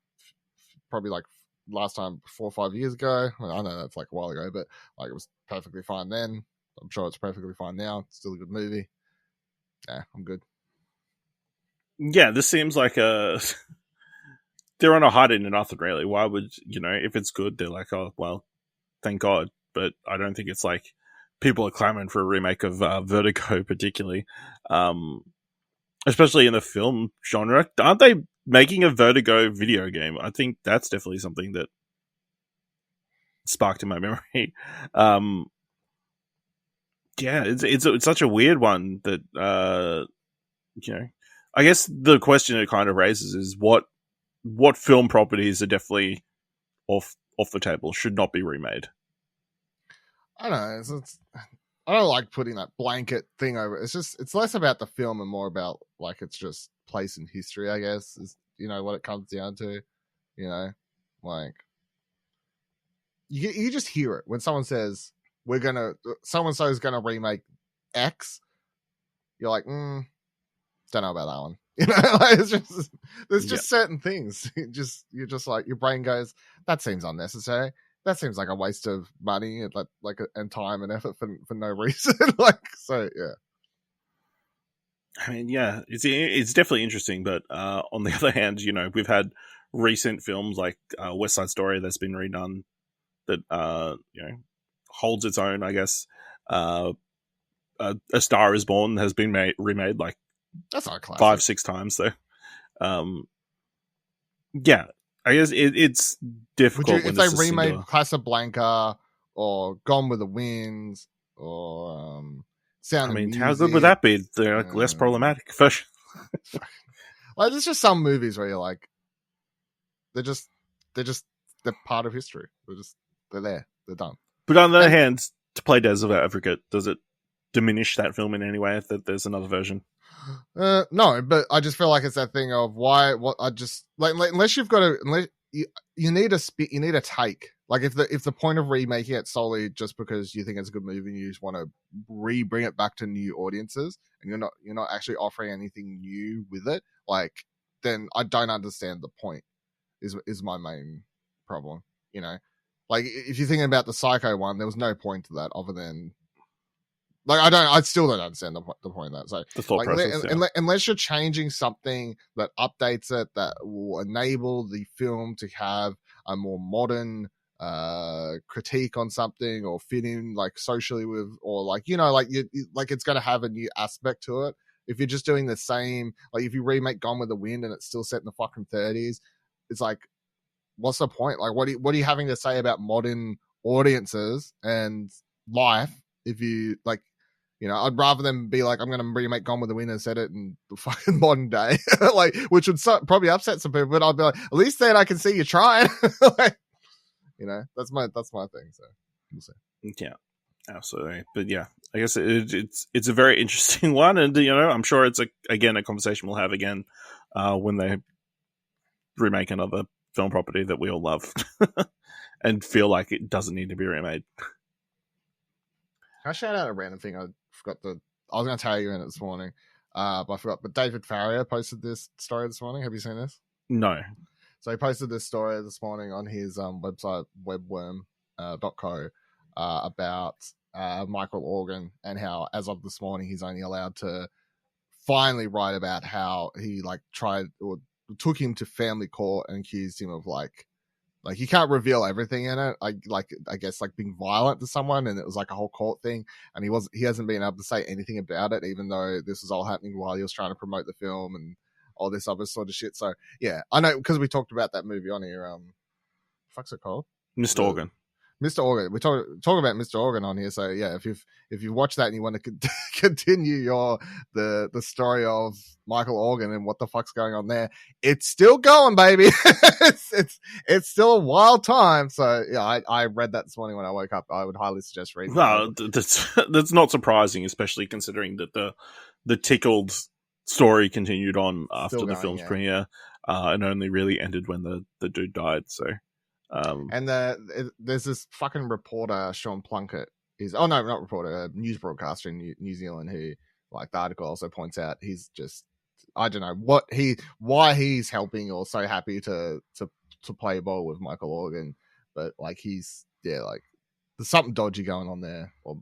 probably like last time 4 or 5 years ago. I know that's like a while ago, but like it was perfectly fine then. I'm sure it's perfectly fine now. It's still a good movie. Yeah, I'm good. Yeah, this seems like they're on a hide into nothing, really. Why would, if it's good, they're like, oh, well, thank God. But I don't think it's like people are clamoring for a remake of Vertigo, particularly. Especially in the film genre. Aren't they making a Vertigo video game? I think that's definitely something that sparked in my memory. Yeah, it's such a weird one that, I guess the question it kind of raises is what film properties are definitely off the table, should not be remade. I don't know. I don't like putting that blanket thing over it. It's less about the film and more about like it's just place in history, I guess, is what it comes down to. Like you just hear it when someone says so and so is gonna remake X. You're like, don't know about that one. Like there's just certain things. You're just like, your brain goes, that seems unnecessary. That seems like a waste of money and time and effort for no reason. Yeah. I mean, yeah, it's definitely interesting, but on the other hand, we've had recent films like West Side Story that's been redone that holds its own, I guess. A Star Is Born has been remade like that's not a classic. 5-6 times though. Yeah, I guess it's difficult if they remade Casablanca or Gone with the Wind or Sound of Music. How good would that be? They're like less problematic. Like, there's just some movies where you're like, they're part of history. They're there. They're done. But on the other hand, to play Devil's Advocate, does it diminish that film in any way that there's another version? No, but I just feel like it's that thing of why. What I just like unless you've got unless you need you need a take. Like if the point of remaking it solely just because you think it's a good movie and you just want to bring it back to new audiences and you're not actually offering anything new with it, like then I don't understand the point. Is my main problem. You know, like if you're thinking about the Psycho one, there was no point to that other than. Like I still don't understand the point of that. So The thought process, unless you're changing something that updates it, that will enable the film to have a more modern critique on something or fit in like socially with, or like like like it's going to have a new aspect to it. If you're just doing the same, like if you remake Gone with the Wind and it's still set in the fucking 30s, it's like, what's the point? Like, what are you having to say about modern audiences and life? If you like, I'd rather them be like, I'm going to remake Gone with the Wind and set it in the fucking modern day, like, which would probably upset some people. But I'd be like, at least then I can see you trying. Like, that's my thing. So we'll see. Yeah, absolutely. But yeah, I guess it's a very interesting one, and I'm sure it's again a conversation we'll have again when they remake another film property that we all love and feel like it doesn't need to be remade. Can I shout out a random thing? I was going to tell you in it this morning, but I forgot. But David Farrier posted this story this morning. Have you seen this? No. So he posted this story this morning on his website, webworm.co, about Michael Organ and how, as of this morning, he's only allowed to finally write about how he tried or took him to family court and accused him of like you can't reveal everything in it. I guess being violent to someone, and it was like a whole court thing. And he hasn't been able to say anything about it, even though this was all happening while he was trying to promote the film and all this other sort of shit. So yeah, I know because we talked about that movie on here. Fuck's it called? Mr. Organ. Mr. Organ. We talk about Mr. Organ on here. So yeah, if you watch that and you want to continue the story of Michael Organ and what the fuck's going on there, it's still going, baby. it's still a wild time. So yeah, I read that this morning when I woke up. I would highly suggest reading. Well, that's not surprising, especially considering that the Tickled story continued on after the film's premiere, and only really ended when the dude died. So. And there's this fucking reporter, Sean Plunkett, not reporter, a news broadcaster in New Zealand, who, like, the article also points out, he's just, I don't know why he's helping or so happy to play ball with Michael Organ, but there's something dodgy going on there, or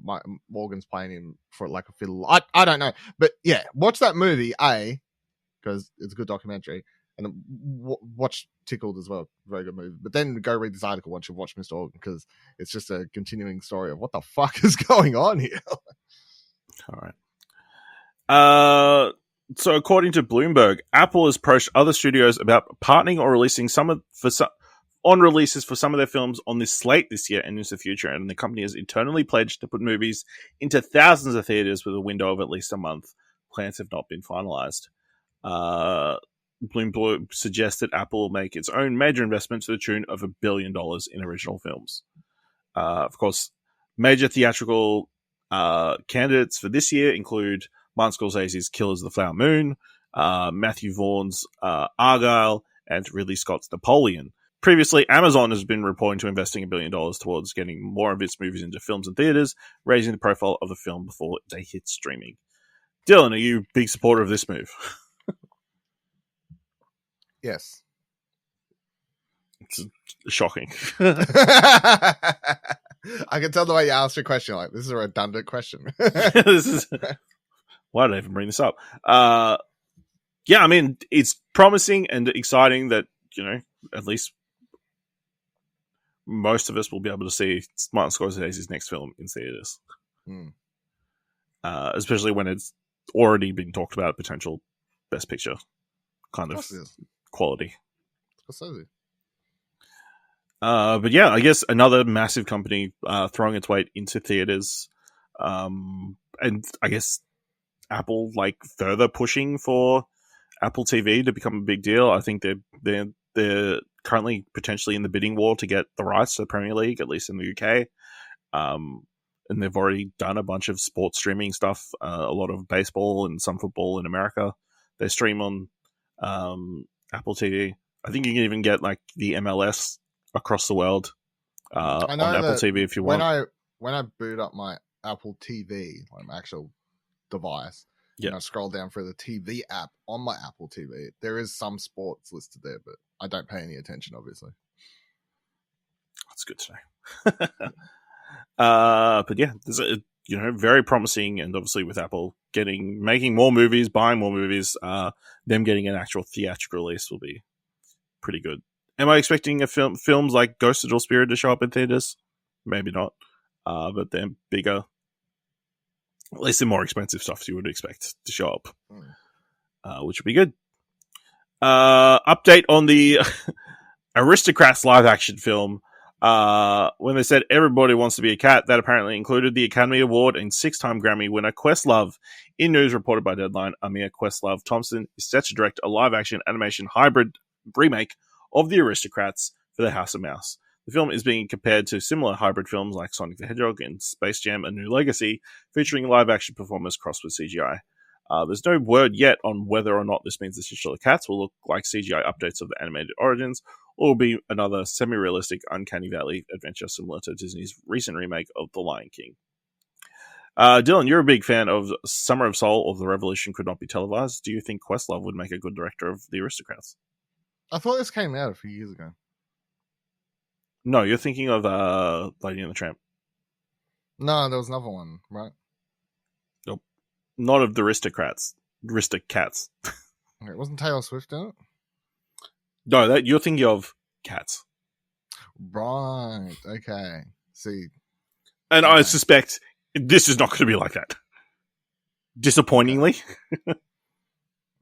Morgan's playing him for like a fiddle. I don't know, but yeah, watch that movie, because it's a good documentary. And watch Tickled as well. Very good movie. But then go read this article once you've watched Mr. Organ, because it's just a continuing story of what the fuck is going on here. All right. So according to Bloomberg, Apple has approached other studios about partnering or releasing on releases for some of their films on this slate this year and into the future. And the company has internally pledged to put movies into thousands of theaters with a window of at least a month. Plans have not been finalized. Bloomberg suggested Apple will make its own major investment to the tune of $1 billion in original films. Of course, major theatrical candidates for this year include Martin Scorsese's Killers of the Flower Moon, Matthew Vaughn's Argyle, and Ridley Scott's Napoleon. Previously, Amazon has been reporting to investing $1 billion towards getting more of its movies into films and theaters, raising the profile of the film before they hit streaming. Dylan, are you a big supporter of this move? Yes. It's shocking. I can tell the way you asked your question. Like, this is a redundant question. Why did I even bring this up? Yeah, I mean, it's promising and exciting that, at least most of us will be able to see Martin Scorsese's next film in theaters. Especially when it's already been talked about potential Best Picture kind of quality. But yeah, I guess another massive company throwing its weight into theaters, and I guess Apple further pushing for Apple TV to become a big deal. I think they're currently potentially in the bidding war to get the rights to the Premier League, at least in the UK. and they've already done a bunch of sports streaming stuff, a lot of baseball and some football in America. They stream on Apple TV. I think you can even get like the MLS across the world on Apple TV if you want. When I boot up my Apple TV, like my actual device, and I scroll down through the TV app on my Apple TV, there is some sports listed there, but I don't pay any attention, obviously. That's good to know. But yeah, there's a very promising, and obviously with Apple making more movies, buying more movies, them getting an actual theatrical release will be pretty good. Am I expecting films like Ghost of Dual Spirit to show up in theaters? Maybe not, but they're bigger. At least they're more expensive stuff you would expect to show up, which would be good. Update on the Aristocrats live action film. When they said everybody wants to be a cat, that apparently included the Academy Award and 6-time Grammy winner Questlove. In news reported by Deadline, Amir Questlove Thompson is set to direct a live-action animation hybrid remake of the Aristocrats for the House of Mouse. The film is being compared to similar hybrid films like Sonic the Hedgehog and Space Jam: A New Legacy, featuring live-action performers crossed with CGI. There's no word yet on whether or not this means the titular cats will look like CGI updates of the animated origins, or will be another semi-realistic Uncanny Valley adventure similar to Disney's recent remake of The Lion King. Dylan, you're a big fan of Summer of Soul or The Revolution Could Not Be Televised. Do you think Questlove would make a good director of The Aristocrats? I thought this came out a few years ago. No, you're thinking of Lady and the Tramp. No, there was another one, right? Nope. Not of the Aristocrats. Aristocats. Okay, wasn't Taylor Swift in it? No, that you're thinking of Cats. Right, okay. See. And I suspect this is not going to be like that. Disappointingly.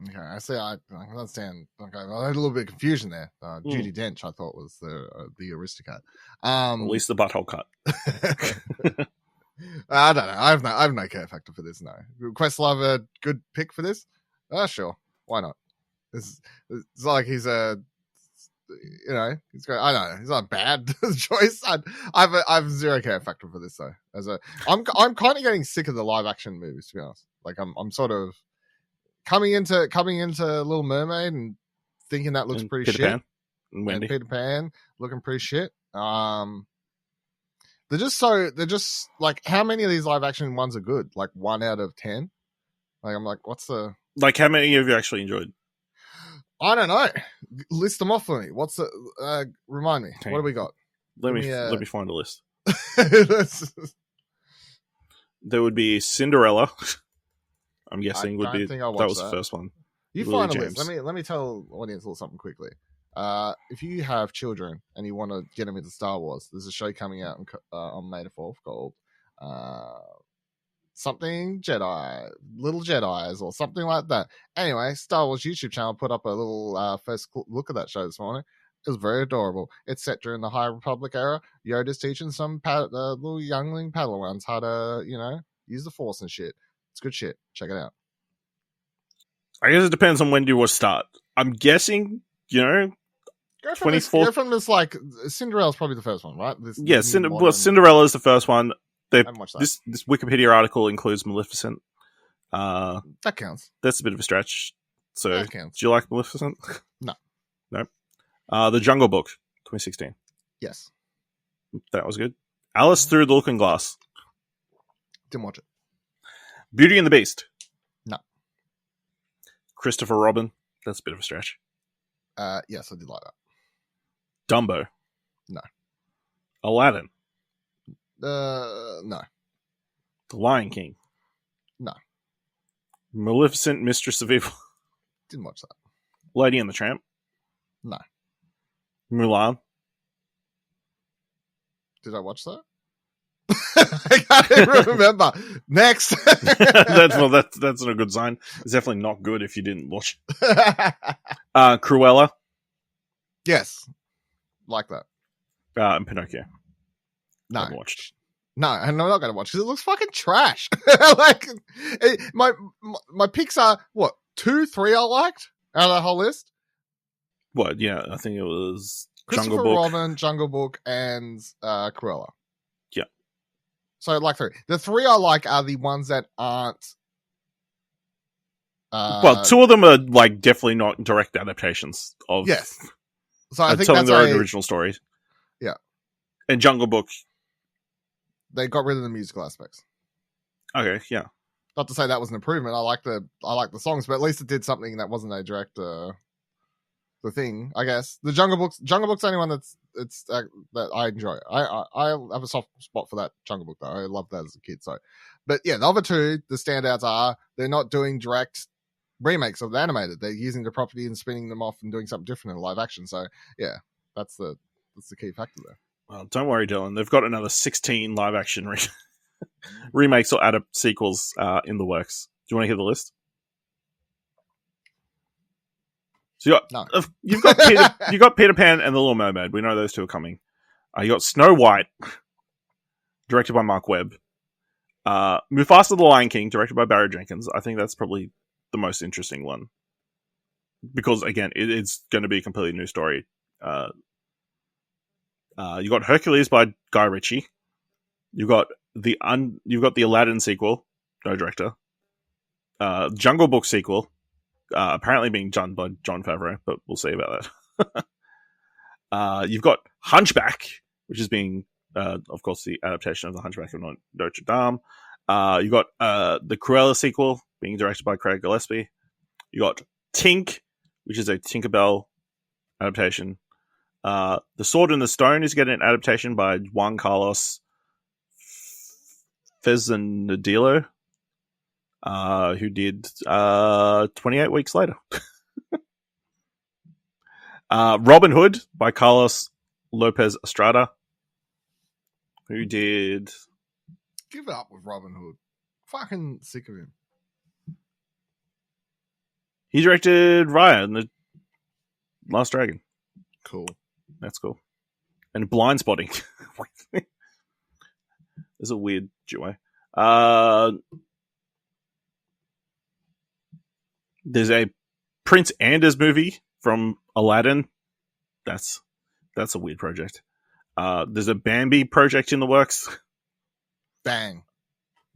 Okay, I see. I understand. Okay, well, I had a little bit of confusion there. Judi Dench, I thought, was the Aristocat. At least the butthole cut. I don't know. I have no care factor for this. No, Questlove a good pick for this. Sure, why not? It's like he's a, he's got. I don't know. He's not a bad choice. I've zero care factor for this though. I'm kind of getting sick of the live action movies, to be honest. Like I'm sort of. Coming into Little Mermaid and thinking that looks pretty Peter shit. Pan and Peter Pan looking pretty shit. They're just like, how many of these live action ones are good? Like 1 out of 10. Like I'm like, what's the how many have you actually enjoyed? I don't know. List them off for me. What's the remind me? Okay. What do we got? Let me find a list. There would be Cinderella. I'm guessing that was the first one. You find a list. Let me tell the audience a little something quickly. If you have children and you want to get them into Star Wars, there's a show coming out on May the 4th called something Jedi, Little Jedis, or something like that. Anyway, Star Wars YouTube channel put up a little first look at that show this morning. It was very adorable. It's set during the High Republic era. Yoda's teaching some little youngling Padawans how to, use the Force and shit. It's good shit. Check it out. I guess it depends on when you will start. I'm guessing, Go from this like Cinderella's probably the first one, right? Cinderella is the first one. I haven't watched that. This Wikipedia article includes Maleficent. That counts. That's a bit of a stretch. So, that counts. Do you like Maleficent? No. Nope. The Jungle Book, 2016. Yes. That was good. Alice Through the Looking Glass. Didn't watch it. Beauty and the Beast. No. Christopher Robin. That's a bit of a stretch. Yes, I did like that. Dumbo. No. Aladdin. No. The Lion King. No. Maleficent, Mistress of Evil. Didn't watch that. Lady and the Tramp. No. Mulan. Did I watch that? I can't even remember. Next. That's not a good sign. It's definitely not good if you didn't watch. Cruella. Yes. Like that. And Pinocchio. No. I've watched. No, and I'm not going to watch because it looks fucking trash. Like, my picks are, 2, 3 I liked out of that whole list? What? Yeah, I think it was Christopher Jungle Book. Robin, Jungle Book, and Cruella. Yeah. So like three. The three I like are the ones that aren't. Well, two of them are like definitely not direct adaptations of. Yes. So I think telling that's their own original stories. Yeah. And Jungle Book. They got rid of the musical aspects. Okay, yeah. Not to say that was an improvement. I like the songs, but at least it did something that wasn't a direct the thing. I guess the Jungle Book's the only one that I enjoy. I have a soft spot for that Jungle Book though. I loved that as a kid. So, but yeah, the other two, the standouts are they're not doing direct remakes of the animated. They're using the property and spinning them off and doing something different in live action. So yeah, that's the key factor there. Well, don't worry, Dylan. They've got another 16 live action remakes or sequels in the works. Do you want to hear the list? So you've got Peter Pan and the Little Mermaid. We know those two are coming. You got Snow White, directed by Mark Webb. Mufasa the Lion King, directed by Barry Jenkins. I think that's probably the most interesting one. Because, again, it's going to be a completely new story. You got Hercules by Guy Ritchie. You got the Aladdin sequel, no director. Jungle Book sequel, apparently being done by Jon Favreau, but we'll see about that. You've got Hunchback, which is being, of course, the adaptation of the Hunchback of Notre Dame. You got the Cruella sequel being directed by Craig Gillespie. You got Tink, which is a Tinkerbell adaptation. The Sword and the Stone is getting an adaptation by Juan Carlos Fresnadillo, who did 28 Weeks Later. Robin Hood by Carlos Lopez Estrada, who did... Give up with Robin Hood. Fucking sick of him. He directed Raya and the Last Dragon. Cool. That's cool. And Blind Spotting. There's a weird duo. There's a Prince Anders movie from Aladdin. That's a weird project. There's a Bambi project in the works. Bang.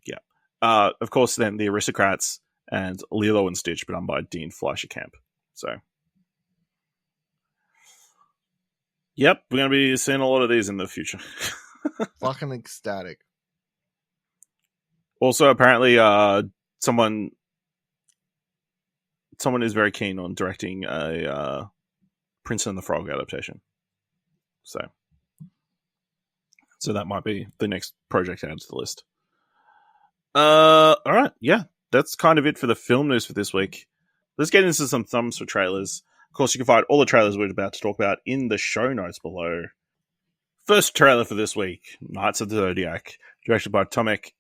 Yeah. Of course, then The Aristocrats and Lilo and Stitch, but done by Dean Fleischer Camp. So, yep, we're going to be seeing a lot of these in the future. Fucking ecstatic. Also, apparently, someone is very keen on directing a Prince and the Frog adaptation. So that might be the next project added to the list. All right, yeah, that's kind of it for the film news for this week. Let's get into some thumbs for trailers. Of course, you can find all the trailers we're about to talk about in the show notes below. First trailer for this week, Knights of the Zodiac, directed by Tomek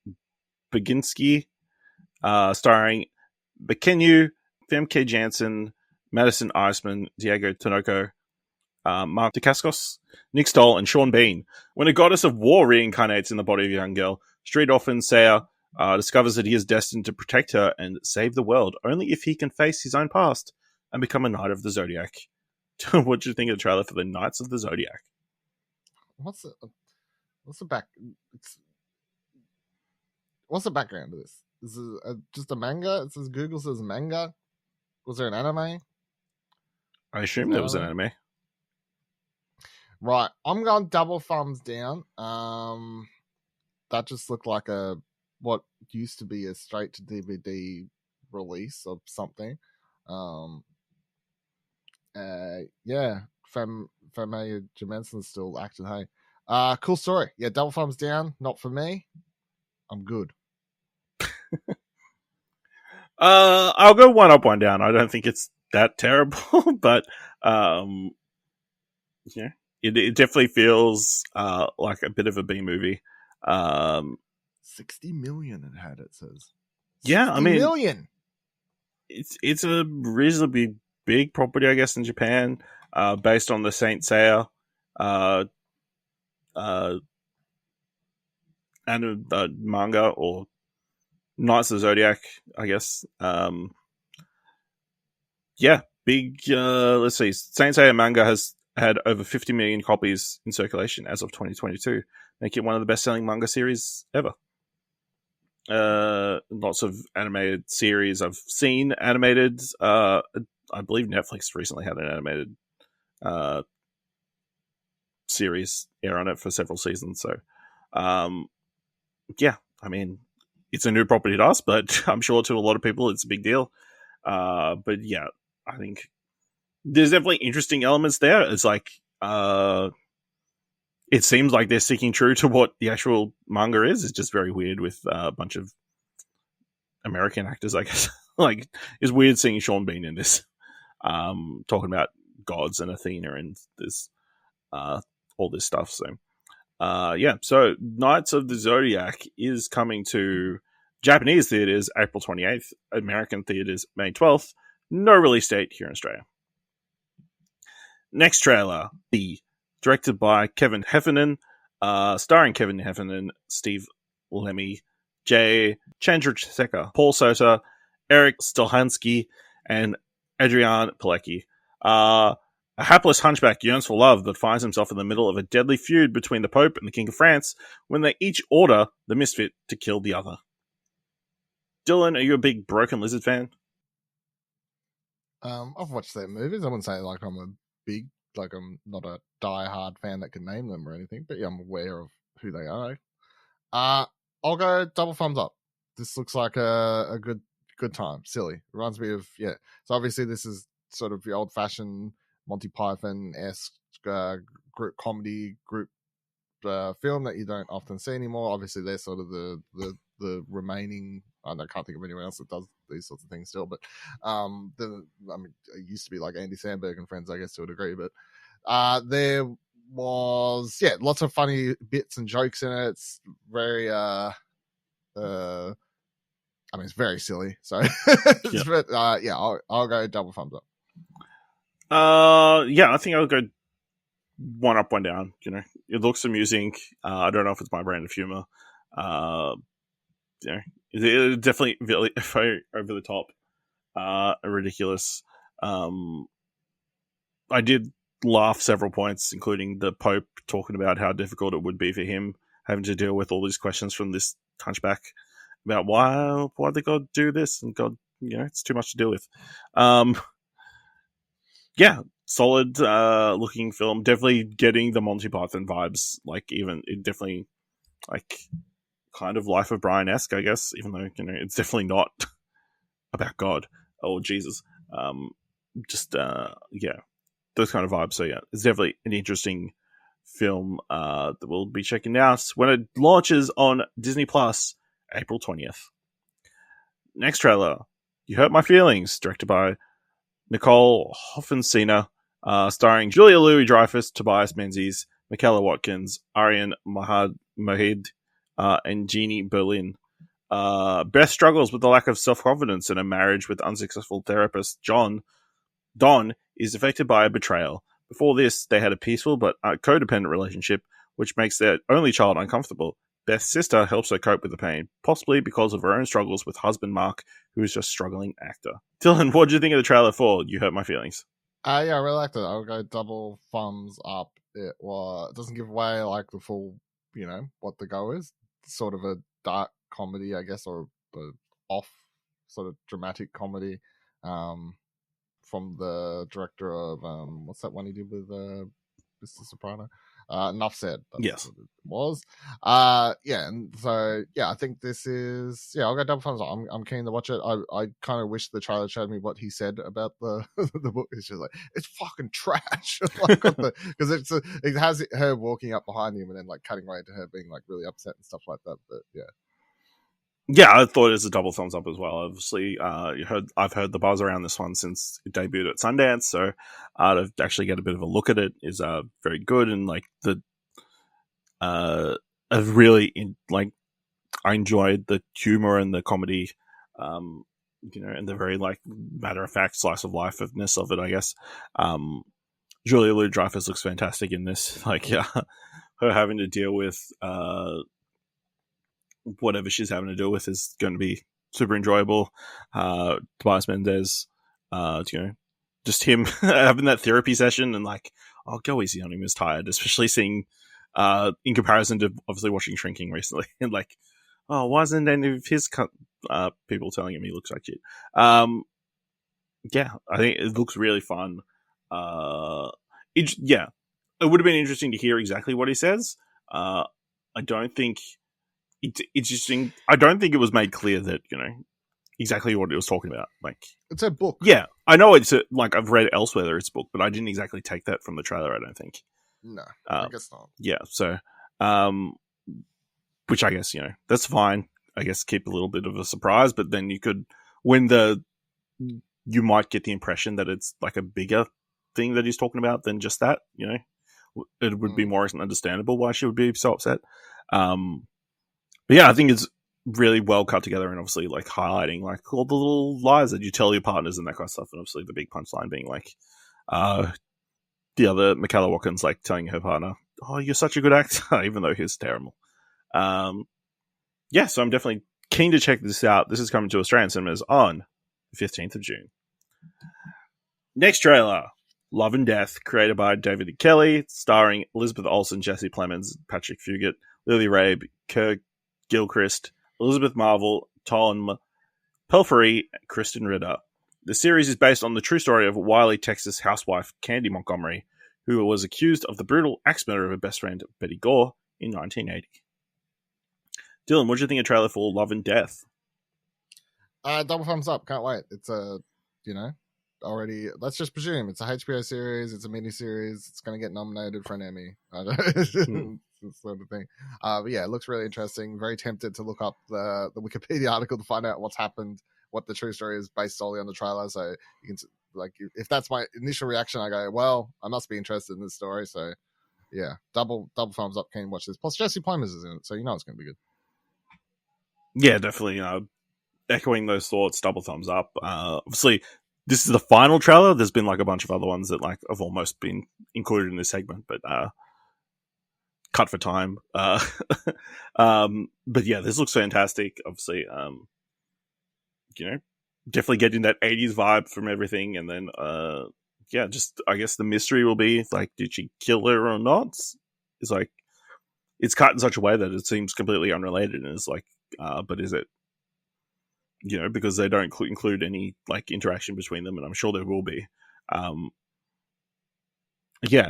Baginski, starring Bekenyu, Femke Janssen, Madison Iceman, Diego Tinoco, Mark Dacascos, Nick Stoll, and Sean Bean. When a goddess of war reincarnates in the body of a young girl, street orphan Saya discovers that he is destined to protect her and save the world, only if he can face his own past and become a Knight of the Zodiac. What do you think of the trailer for the Knights of the Zodiac? What's the background to this? Is it just a manga? It says Google says manga. Was there an anime? I assume there was an anime. Right, I'm going double thumbs down. That just looked like what used to be a straight to DVD release of something. Yeah, Femke Jansen's still acting. Hey, cool story. Yeah, double thumbs down. Not for me. I'm good. I'll go one up, one down. I don't think it's that terrible, but yeah, it definitely feels like a bit of a B movie. 60 million it had, it says. Yeah, I mean, million. It's a reasonably big property, I guess, in Japan, based on the Saint Seiya and manga, or Knights of the Zodiac, I guess. Yeah, big. Let's see. Saint Seiya manga has had over 50 million copies in circulation as of 2022, making it one of the best-selling manga series ever. Lots of animated series I've seen animated. I believe Netflix recently had an animated series air on it for several seasons. So, yeah, I mean, it's a new property to us, but I'm sure to a lot of people it's a big deal. But yeah, I think there's definitely interesting elements there. It's like, it seems like they're sticking true to what the actual manga is. It's just very weird with a bunch of American actors, I guess. Like, it's weird seeing Sean Bean in this, talking about gods and Athena and this, all this stuff. So, yeah. So, Knights of the Zodiac is coming to Japanese theaters April 28th, American theaters May 12th. No release date here in Australia. Next trailer, directed by Kevin Heffernan, starring Kevin Heffernan, Steve Lemmy, Jay Chandrasekhar, Paul Sota, Eric Stolhansky, and Adrian Pilecki. A hapless hunchback yearns for love but finds himself in the middle of a deadly feud between the Pope and the King of France when they each order the misfit to kill the other. Dylan, are you a big Broken Lizard fan? I've watched their movies. I wouldn't say like I'm a big, like I'm not a die-hard fan that can name them or anything, but yeah, I'm aware of who they are. I'll go double thumbs up. This looks like a good time. Silly. Reminds me of, yeah. So obviously this is sort of the old-fashioned Monty Python-esque group comedy group film that you don't often see anymore. Obviously they're sort of the remaining, I can't think of anyone else that does these sorts of things still, but it used to be like Andy Samberg and friends, I guess, to a degree, but there was, yeah, lots of funny bits and jokes in it. It's very it's very silly, so Yeah. but yeah, I'll go double thumbs up. Yeah, I think I'll go one up, one down. You know, it looks amusing. I don't know if it's my brand of humor. You know, it's definitely very, very over the top, ridiculous. I did laugh several points, including the Pope talking about how difficult it would be for him having to deal with all these questions from this hunchback about why did God do this, and God, you know, it's too much to deal with. Yeah, solid looking film. Definitely getting the Monty Python vibes. Like, even it definitely like kind of Life of Brian-esque, I guess, even though, you know, it's definitely not about God or Jesus. Yeah, those kind of vibes. So yeah, it's definitely an interesting film that we'll be checking out when it launches on Disney Plus April 20th. Next trailer, You Hurt My Feelings, directed by Nicole Hoffensina, starring Julia Louis-Dreyfus, Tobias Menzies, Michaela Watkins, Arian Mohid, and Jeannie Berlin. Beth struggles with the lack of self-confidence in a marriage with unsuccessful therapist Don is affected by a betrayal. Before this, they had a peaceful but codependent relationship, which makes their only child uncomfortable. Beth's sister helps her cope with the pain, possibly because of her own struggles with husband Mark, who is just a struggling actor. Dylan, what did you think of the trailer for You Hurt My Feelings? Yeah, I really liked it. I'll go double thumbs up. It doesn't give away like the full, you know, what the go is. It's sort of a dark comedy, I guess, or the off sort of dramatic comedy. From the director of what's that one he did with Mr. Soprano? Enough said. That's yes, what it was. Yeah, and so yeah, I think this is, yeah, I'll go double thumbs up. I'm keen to watch it. I kind of wish the trailer showed me what he said about the the book. It's just like, it's fucking trash. Like, because it has her walking up behind him and then like cutting right into her being like really upset and stuff like that. But yeah. Yeah, I thought it was a double thumbs up as well. Obviously, I've heard the buzz around this one since it debuted at Sundance, so to actually get a bit of a look at it is very good. And like I've really I enjoyed the humor and the comedy, you know, and the very like matter of fact slice of lifeness of it. I guess Julia Louis-Dreyfus looks fantastic in this. Like, yeah, her having to deal with whatever she's having to deal with is going to be super enjoyable. Tobias Menzies, you know, just him having that therapy session and like, I'll go easy on him is tired, especially seeing in comparison to obviously watching Shrinking recently, and like, oh, why isn't any of his people telling him he looks like shit? Yeah, I think it looks really fun. It would have been interesting to hear exactly what he says. I don't think it's interesting. I don't think it was made clear that exactly what it was talking about. Like, it's a book. Yeah, I know it's like I've read elsewhere that it's a book, but I didn't exactly take that from the trailer. I don't think. No, I guess not. Yeah, so which I guess that's fine. I guess keep a little bit of a surprise, but then you could you might get the impression that it's like a bigger thing that he's talking about than just that. It would be more understandable why she would be so upset. But yeah, I think it's really well cut together, and obviously like highlighting like all the little lies that you tell your partners and that kind of stuff, and obviously the big punchline being like the other Michaela Watkins like telling her partner, "Oh, you're such a good actor," even though he's terrible. Yeah, so I'm definitely keen to check this out. This is coming to Australian cinemas on the 15th of June. Next trailer, Love and Death, created by David E. Kelly, starring Elizabeth Olsen, Jesse Plemons, Patrick Fugit, Lily Rabe, Kirk Gilchrist, Elizabeth Marvel, Tom Pelphrey, and Kristen Ritter. The series is based on the true story of Wiley, Texas housewife Candy Montgomery, who was accused of the brutal axe murder of her best friend Betty Gore in 1980. Dylan, what do you think of trailer for Love and Death? Double thumbs up. Can't wait. It's already. Let's just presume it's a HBO series. It's a mini series. It's going to get nominated for an Emmy. I don't sort of thing. But yeah, it looks really interesting. Very tempted to look up the Wikipedia article to find out what's happened, what the true story is based solely on the trailer. So you can if that's my initial reaction, I go, well, I must be interested in this story. So yeah, double thumbs up. Can you watch this? Plus Jesse Plemons is in it, so it's going to be good. Yeah, definitely. Echoing those thoughts, double thumbs up. Obviously, this is the final trailer. There's been like a bunch of other ones that like have almost been included in this segment, but cut for time. But yeah, this looks fantastic. Obviously, definitely getting that 80s vibe from everything, and then just I guess the mystery will be like, did she kill her or not? It's like it's cut in such a way that it seems completely unrelated, and it's like, but is it? Because they don't include any like interaction between them, and I'm sure there will be. Yeah,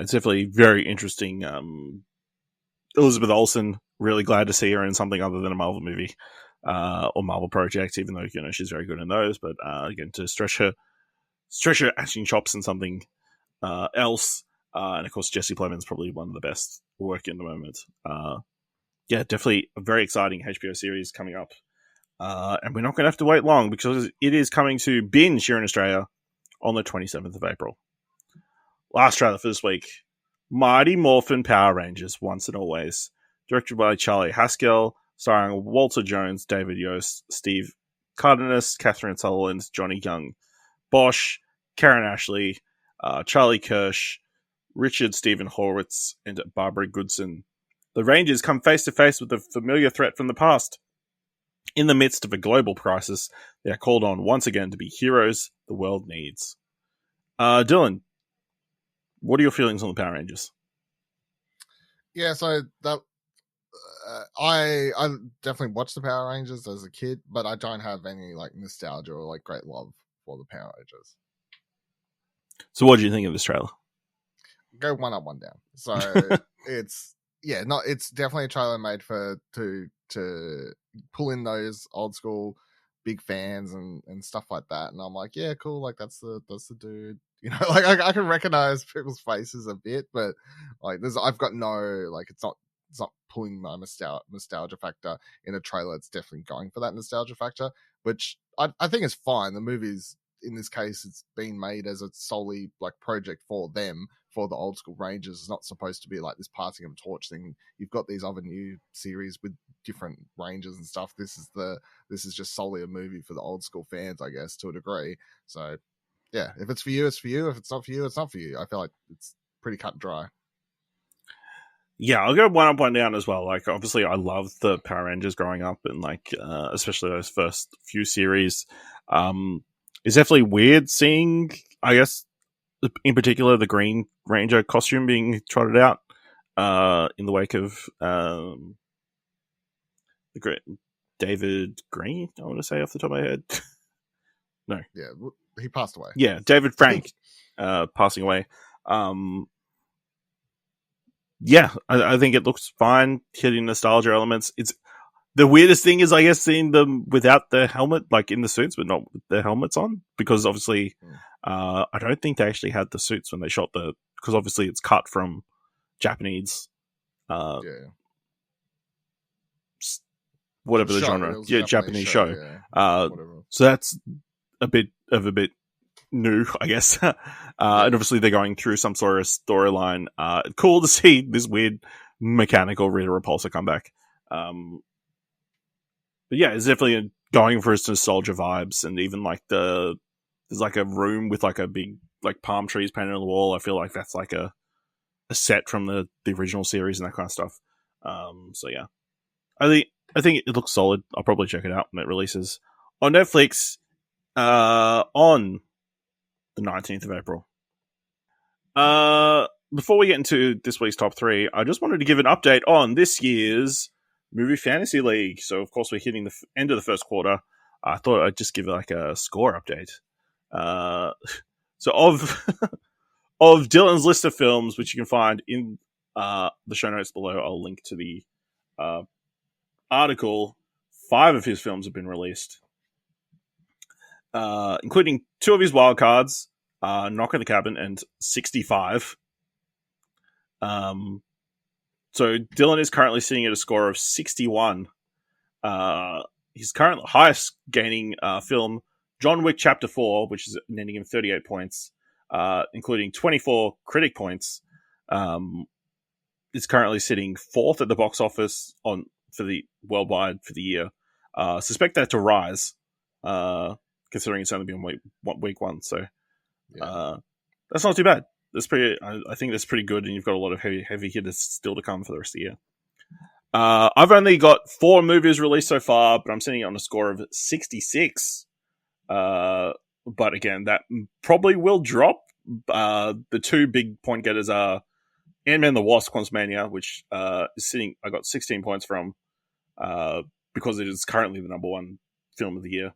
it's definitely very interesting. Elizabeth Olsen, really glad to see her in something other than a Marvel movie or Marvel project, even though she's very good in those. But again, to stretch her acting chops in something else, and of course Jesse Plemons, probably one of the best working at the moment. Yeah, definitely a very exciting HBO series coming up. And we're not going to have to wait long because it is coming to binge here in Australia on the 27th of April. Last trailer for this week, Mighty Morphin Power Rangers, Once and Always, directed by Charlie Haskell, starring Walter Jones, David Yost, Steve Cardenas, Catherine Sutherland, Johnny Young, Bosch, Karen Ashley, Charlie Kirsch, Richard Stephen Horwitz, and Barbara Goodson. The Rangers come face to face with a familiar threat from the past. In the midst of a global crisis, they are called on once again to be heroes the world needs. Dylan, what are your feelings on the Power Rangers? Yeah, so that I definitely watched the Power Rangers as a kid, but I don't have any like nostalgia or like great love for the Power Rangers. So, what do you think of this trailer? Go one up, one down. So it's definitely a trailer made to pull in those old school big fans and stuff like that. And I'm like, yeah, cool. Like that's the dude. Like I can recognize people's faces a bit, but like I've got no like it's not pulling my nostalgia factor in a trailer. It's definitely going for that nostalgia factor, which I think is fine. The movie's in this case it's been made as a solely like project for them, for the old school Rangers. It's not supposed to be like this passing of torch thing. You've got these other new series with different Rangers and stuff. This is just solely a movie for the old school fans, I guess, to a degree. So yeah, if it's for you, it's for you. If it's not for you, it's not for you. I feel like it's pretty cut and dry. Yeah, I'll go one up, one down as well. Like, obviously, I loved the Power Rangers growing up, and like, especially those first few series. It's definitely weird seeing, I guess, in particular, the Green Ranger costume being trotted out in the wake of the great David Green. I want to say off the top of my head. No. Yeah, he passed away. Yeah, David Frank passing away. Yeah, I think it looks fine, hitting nostalgia elements. It's the weirdest thing is, I guess, seeing them without the helmet, like in the suits, but not with the helmets on, because obviously, I don't think they actually had the suits when they shot because obviously it's cut from Japanese, whatever the genre, Japanese show. So that's a bit new, I guess. And obviously they're going through some sort of storyline. Cool to see this weird mechanical Rita Repulsa come back. But yeah, it's definitely going for its nostalgia vibes, and even like there's like a room with like a big like palm trees painted on the wall. I feel like that's like a set from the original series and that kind of stuff. So yeah, I think it looks solid. I'll probably check it out when it releases on Netflix on the 19th of April. Before we get into this week's top 3, I just wanted to give an update on this year's Movie Fantasy League. So, of course, we're hitting the end of the first quarter. I thought I'd just give like a score update. So, of Dylan's list of films, which you can find in the show notes below, I'll link to the article. 5 of his films have been released, including 2 of his wildcards, Knock at the Cabin and 65. So Dylan is currently sitting at a score of 61. His current highest gaining film, John Wick Chapter 4, which is netting him 38 points, including 24 critic points, is currently sitting 4th at the box office for the worldwide for the year. Suspect that to rise, considering it's only been week 1. So that's not too bad. That's pretty. I think that's pretty good, and you've got a lot of heavy hitters still to come for the rest of the year. I've only got 4 movies released so far, but I'm sitting on a score of 66. But again, that probably will drop. The 2 big point getters are Ant-Man the Wasp: Quantumania, which is sitting. I got 16 points from because it is currently the number 1 film of the year,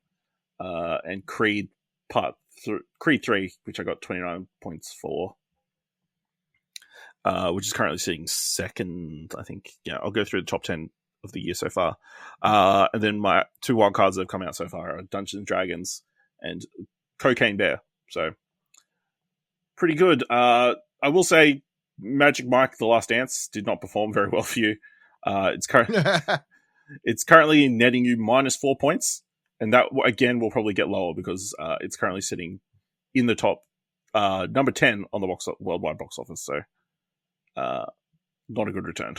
and Creed 3, which I got 29 points for. Which is currently sitting 2nd, I think. Yeah, I'll go through the top 10 of the year so far. And then my 2 wild cards that have come out so far are Dungeons & Dragons and Cocaine Bear. So, pretty good. I will say Magic Mike: The Last Dance did not perform very well for you. It's currently netting you minus 4 points. And that, again, will probably get lower because it's currently sitting in the top number 10 on the worldwide box office. So, not a good return.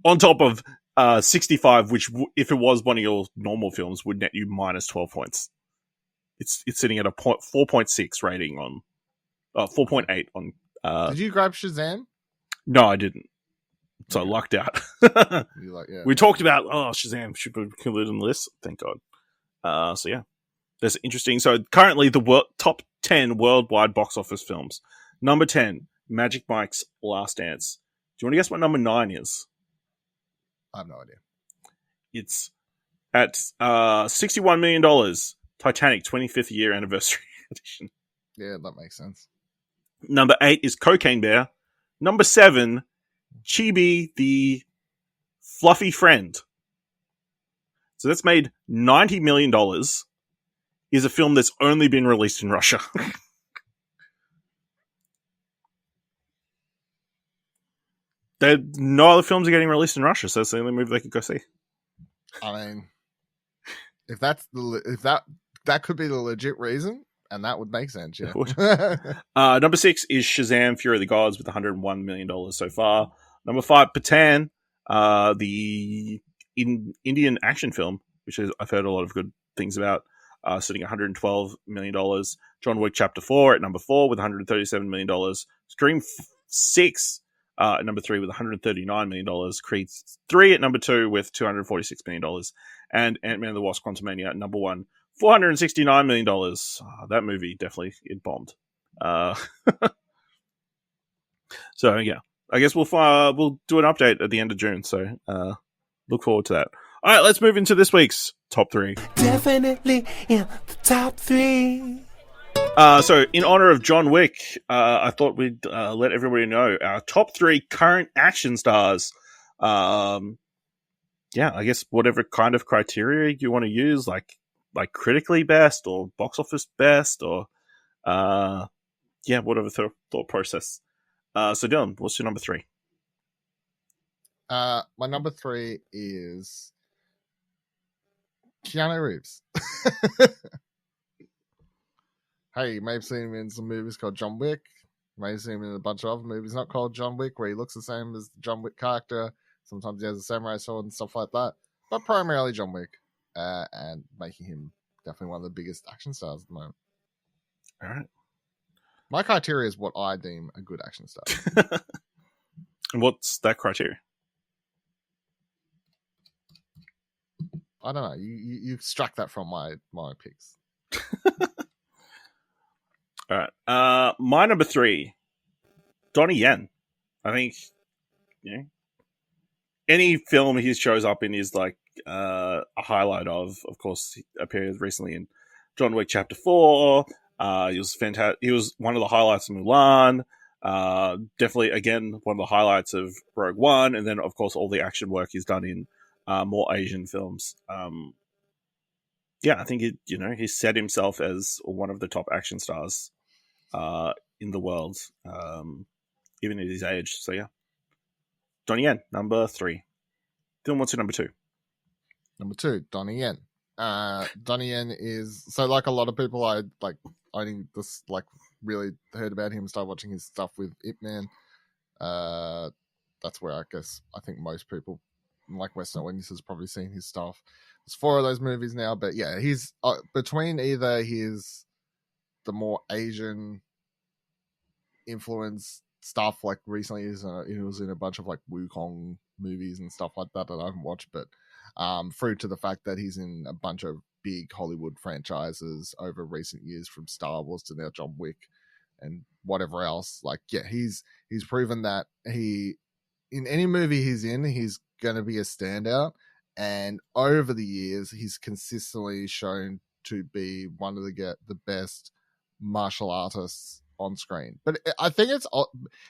On top of 65, which if it was one of your normal films, would net you minus 12 points. It's sitting at a 4.6 rating on 4.8 on. Did you grab Shazam? No, I didn't. So I lucked out. We talked about Shazam should be included in the list. Thank God. So yeah, that's interesting. So currently the top 10 worldwide box office films. Number 10. Magic Mike's Last Dance. Do you want to guess what number 9 is? I have no idea. It's at $61 million. Titanic 25th year anniversary edition. Yeah, that makes sense. Number 8 is Cocaine Bear. Number 7, Chibi the Fluffy Friend. So that's made $90 million. Is a film that's only been released in Russia. No other films are getting released in Russia, so it's the only movie they could go see. I mean, if that could be the legit reason, and that would make sense. Yeah. Number 6 is Shazam: Fury of the Gods with $101 million so far. Number 5, Patan, the Indian action film, which I've heard a lot of good things about, sitting at $112 million. John Wick Chapter 4 at number 4 with $137 million. Scream 6 at number 3 with $139 million. Creed 3 at number 2 with $246 million. And Ant-Man and the Wasp: Quantumania at number 1, $469 million. That movie definitely, it bombed. Uh, so yeah, I guess we'll do an update at the end of June. So look forward to that. All right, let's move into this week's top 3. Definitely in the top 3. So in honor of John Wick, I thought we'd let everybody know our top 3 current action stars. Yeah, I guess whatever kind of criteria you want to use, like critically best or box office best, or whatever thought process. So Dylan, what's your number 3? My number 3 is Keanu Reeves. Hey, you may have seen him in some movies called John Wick. You may have seen him in a bunch of other movies not called John Wick, where he looks the same as the John Wick character. Sometimes he has a samurai sword and stuff like that. But primarily John Wick. And making him definitely one of the biggest action stars at the moment. All right. My criteria is what I deem a good action star. And what's that criteria? I don't know. You extract that from my picks. All right. My number 3, Donnie Yen. I think, any film he shows up in is like a highlight of. Of course, he appeared recently in John Wick Chapter 4. He was fantastic. He was one of the highlights of Mulan. Definitely, again, one of the highlights of Rogue One. And then, of course, all the action work he's done in more Asian films. I think he set himself as one of the top action stars in the world, even at his age. So yeah, Donnie Yen, number 3. Dylan, what's your number 2? Number 2, Donnie Yen. Donnie Yen is, so like a lot of people, I only just really heard about him, started watching his stuff with Ip Man. That's where I think most people, like Western audiences, probably seen his stuff. There's 4 of those movies now, but yeah, he's between either the more Asian influence stuff, like recently he was in a bunch of like Wukong movies and stuff like that I haven't watched, but through to the fact that he's in a bunch of big Hollywood franchises over recent years, from Star Wars to now John Wick and whatever else. Like, yeah, he's proven that in any movie he's in, he's going to be a standout. And over the years, he's consistently shown to be one of the best martial artists on screen. But I think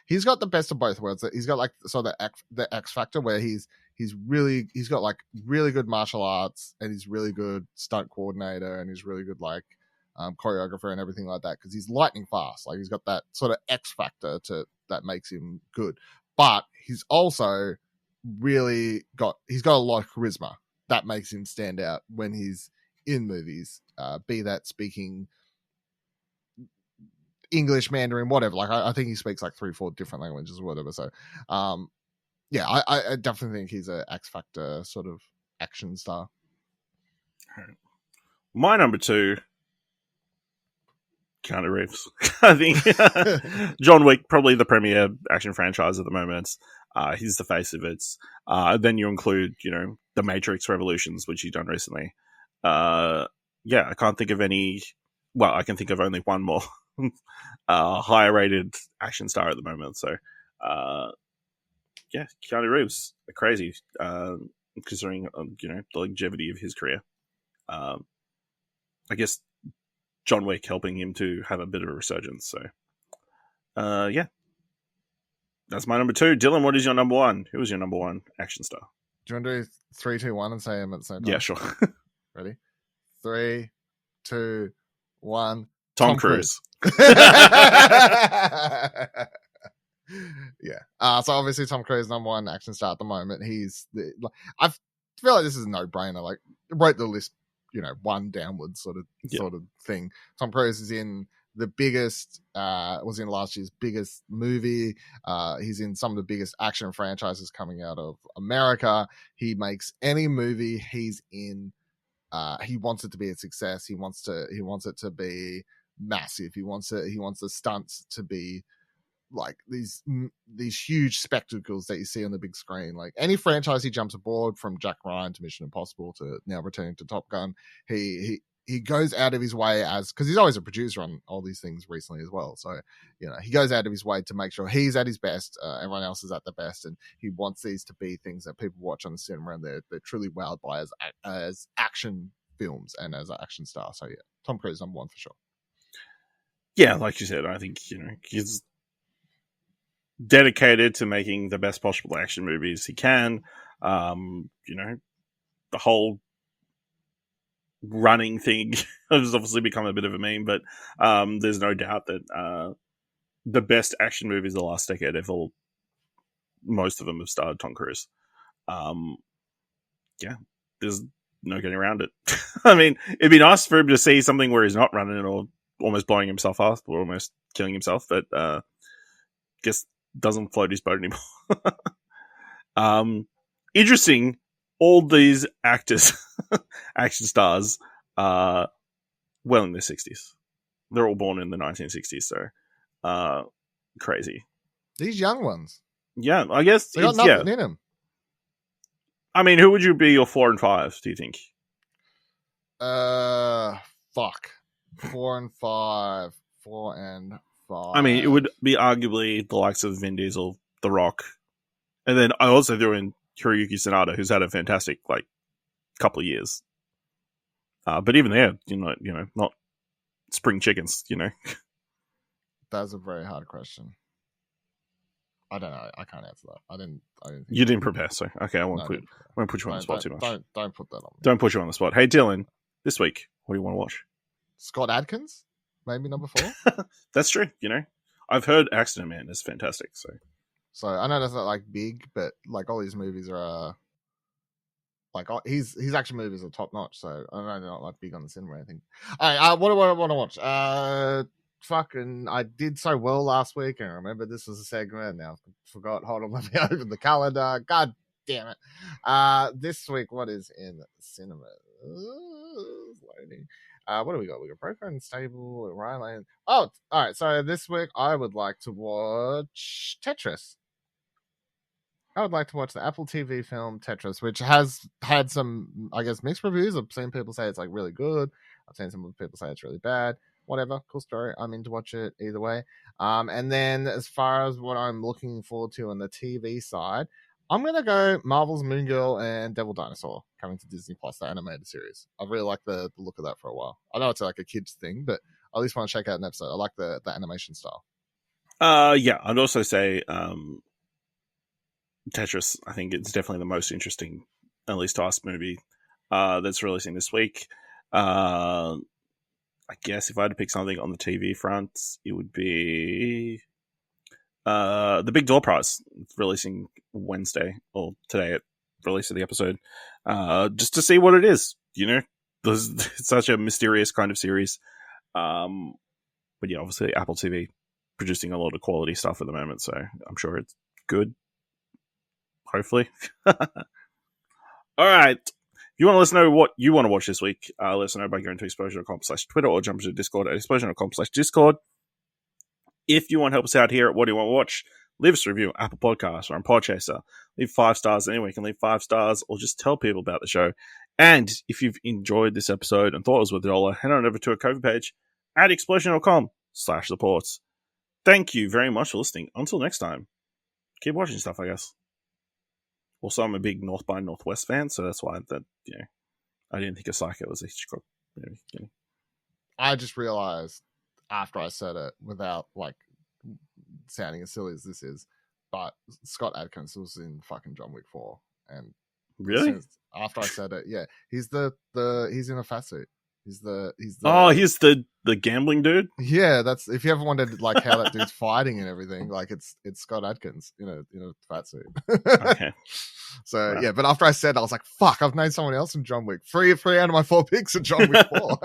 he's got the best of both worlds. He's got like the X factor where he's got like really good martial arts, and he's really good stunt coordinator, and he's really good like choreographer and everything like that, because he's lightning fast. Like, he's got that sort of X factor that makes him good. But he's also he's got a lot of charisma that makes him stand out when he's in movies, be that speaking English, Mandarin, whatever. Like, I think he speaks like 3-4 different languages or whatever. So I definitely think he's a X Factor sort of action star. My number 2, Keanu Reeves. I think John Wick, probably the premier action franchise at the moment. He's the face of it. Then you include, the Matrix Revolutions, which he's done recently. I can't think of any. Well, I can think of only one more higher rated action star at the moment. So, Keanu Reeves, crazy, considering the longevity of his career. I guess John Wick helping him to have a bit of a resurgence. So, that's my number 2. Dylan, what is your number 1? Who was your number 1 action star? Do you want to do 3, 2, 1 and say him at the same time? Yeah, sure. Ready? 3, 2, 1. Tom Cruise. Yeah. So obviously Tom Cruise, number 1 action star at the moment. I feel like this is a no-brainer. Like, wrote the list, 1 downwards sort of thing. Tom Cruise is in the biggest, was in last year's biggest movie. He's in some of the biggest action franchises coming out of America. He makes any movie he's in. He wants it to be a success. He wants it to be massive. He wants the stunts to be like these huge spectacles that you see on the big screen. Like, any franchise he jumps aboard, from Jack Ryan to Mission Impossible to now returning to Top Gun, he he goes out of his way because he's always a producer on all these things recently as well. So, he goes out of his way to make sure he's at his best, everyone else is at their best, and he wants these to be things that people watch on the cinema and they're truly wowed by as action films and as an action star. So yeah, Tom Cruise number one for sure. Yeah, like you said, I think he's dedicated to making the best possible action movies he can. The whole running thing has obviously become a bit of a meme, but there's no doubt that the best action movies of the last decade most of them have starred Tom Cruise. There's no getting around it. I mean, it'd be nice for him to see something where he's not running or almost blowing himself up or almost killing himself, but guess doesn't float his boat anymore. Interesting, all these actors, action stars, well in their 60s. They're all born in the 1960s, so crazy. These young ones. Yeah, I guess. They got nothing in them. I mean, who would you be your 4 and 5, do you think? Fuck. 4 and 5. 4 and 5. I mean, it would be arguably the likes of Vin Diesel, The Rock. And then I also threw in Hiroyuki Sanada, who's had a fantastic, couple of years. But even there, not spring chickens, That's a very hard question. I don't know. I can't answer that. I didn't You didn't prepare, so okay, I won't put you on the spot too much. Don't put that on me. Don't put you on the spot. Hey, Dylan, this week, what do you want to watch? Scott Adkins? Maybe number 4? That's true, I've heard Accident Man is fantastic, So I know that's not big, but all these movies are his action movies are top notch. So I know they're not big on the cinema or anything. All right, what do I want to watch? I did so well last week, and I remember this was a segment. Now I forgot. Hold on, let me open the calendar. God damn it! This week, what is in cinema? It's loading. What do we got? We got Broker and Stable, Ryan. Oh, all right. So this week, I would like to watch Tetris. I would like to watch the Apple TV film Tetris, which has had some, I guess, mixed reviews. I've seen people say it's really good. I've seen some people say it's really bad. Whatever, cool story. I'm in to watch it either way. And then as far as what I'm looking forward to on the TV side, I'm going to go Marvel's Moon Girl and Devil Dinosaur coming to Disney Plus, the animated series. I really like the look of that for a while. I know it's a kid's thing, but I at least want to check out an episode. I like the animation style. Yeah, I'd also say Tetris, I think it's definitely the most interesting, at least to us, movie that's releasing this week. I guess if I had to pick something on the TV front, it would be the Big Door Prize. It's releasing Wednesday, or today at release of the episode, just to see what it is. It's such a mysterious kind of series. But yeah, obviously Apple TV producing a lot of quality stuff at the moment, so I'm sure it's good. Hopefully. All right. If you want to let us know what you want to watch this week, let us know by going to explosion.com/Twitter or jump to Discord at explosion.com/Discord. If you want to help us out here at What Do You Want to Watch, leave us a review on Apple Podcasts or on Podchaser. Leave 5 stars anywhere. You can leave 5 stars or just tell people about the show. And if you've enjoyed this episode and thought it was worth $1, head on over to a Ko-fi page at explosion.com/support. Thank you very much for listening. Until next time, keep watching stuff, I guess. Also, I'm a big North by Northwest fan, so that's why I didn't think of Psycho was a Hitchcock movie. I just realized after I said it, without sounding as silly as this is, but Scott Adkins was in fucking John Wick 4, and really after I said it, yeah, he's he's in a fat suit. He's the he's the gambling dude. Yeah, that's if you ever wondered how that dude's fighting and everything, it's Scott Adkins in a fat suit. Okay. So right. Yeah, but after I said it, I was like, fuck, I've named someone else in John Wick. 3 out of my 4 picks are John Wick 4.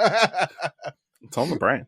It's on the brain.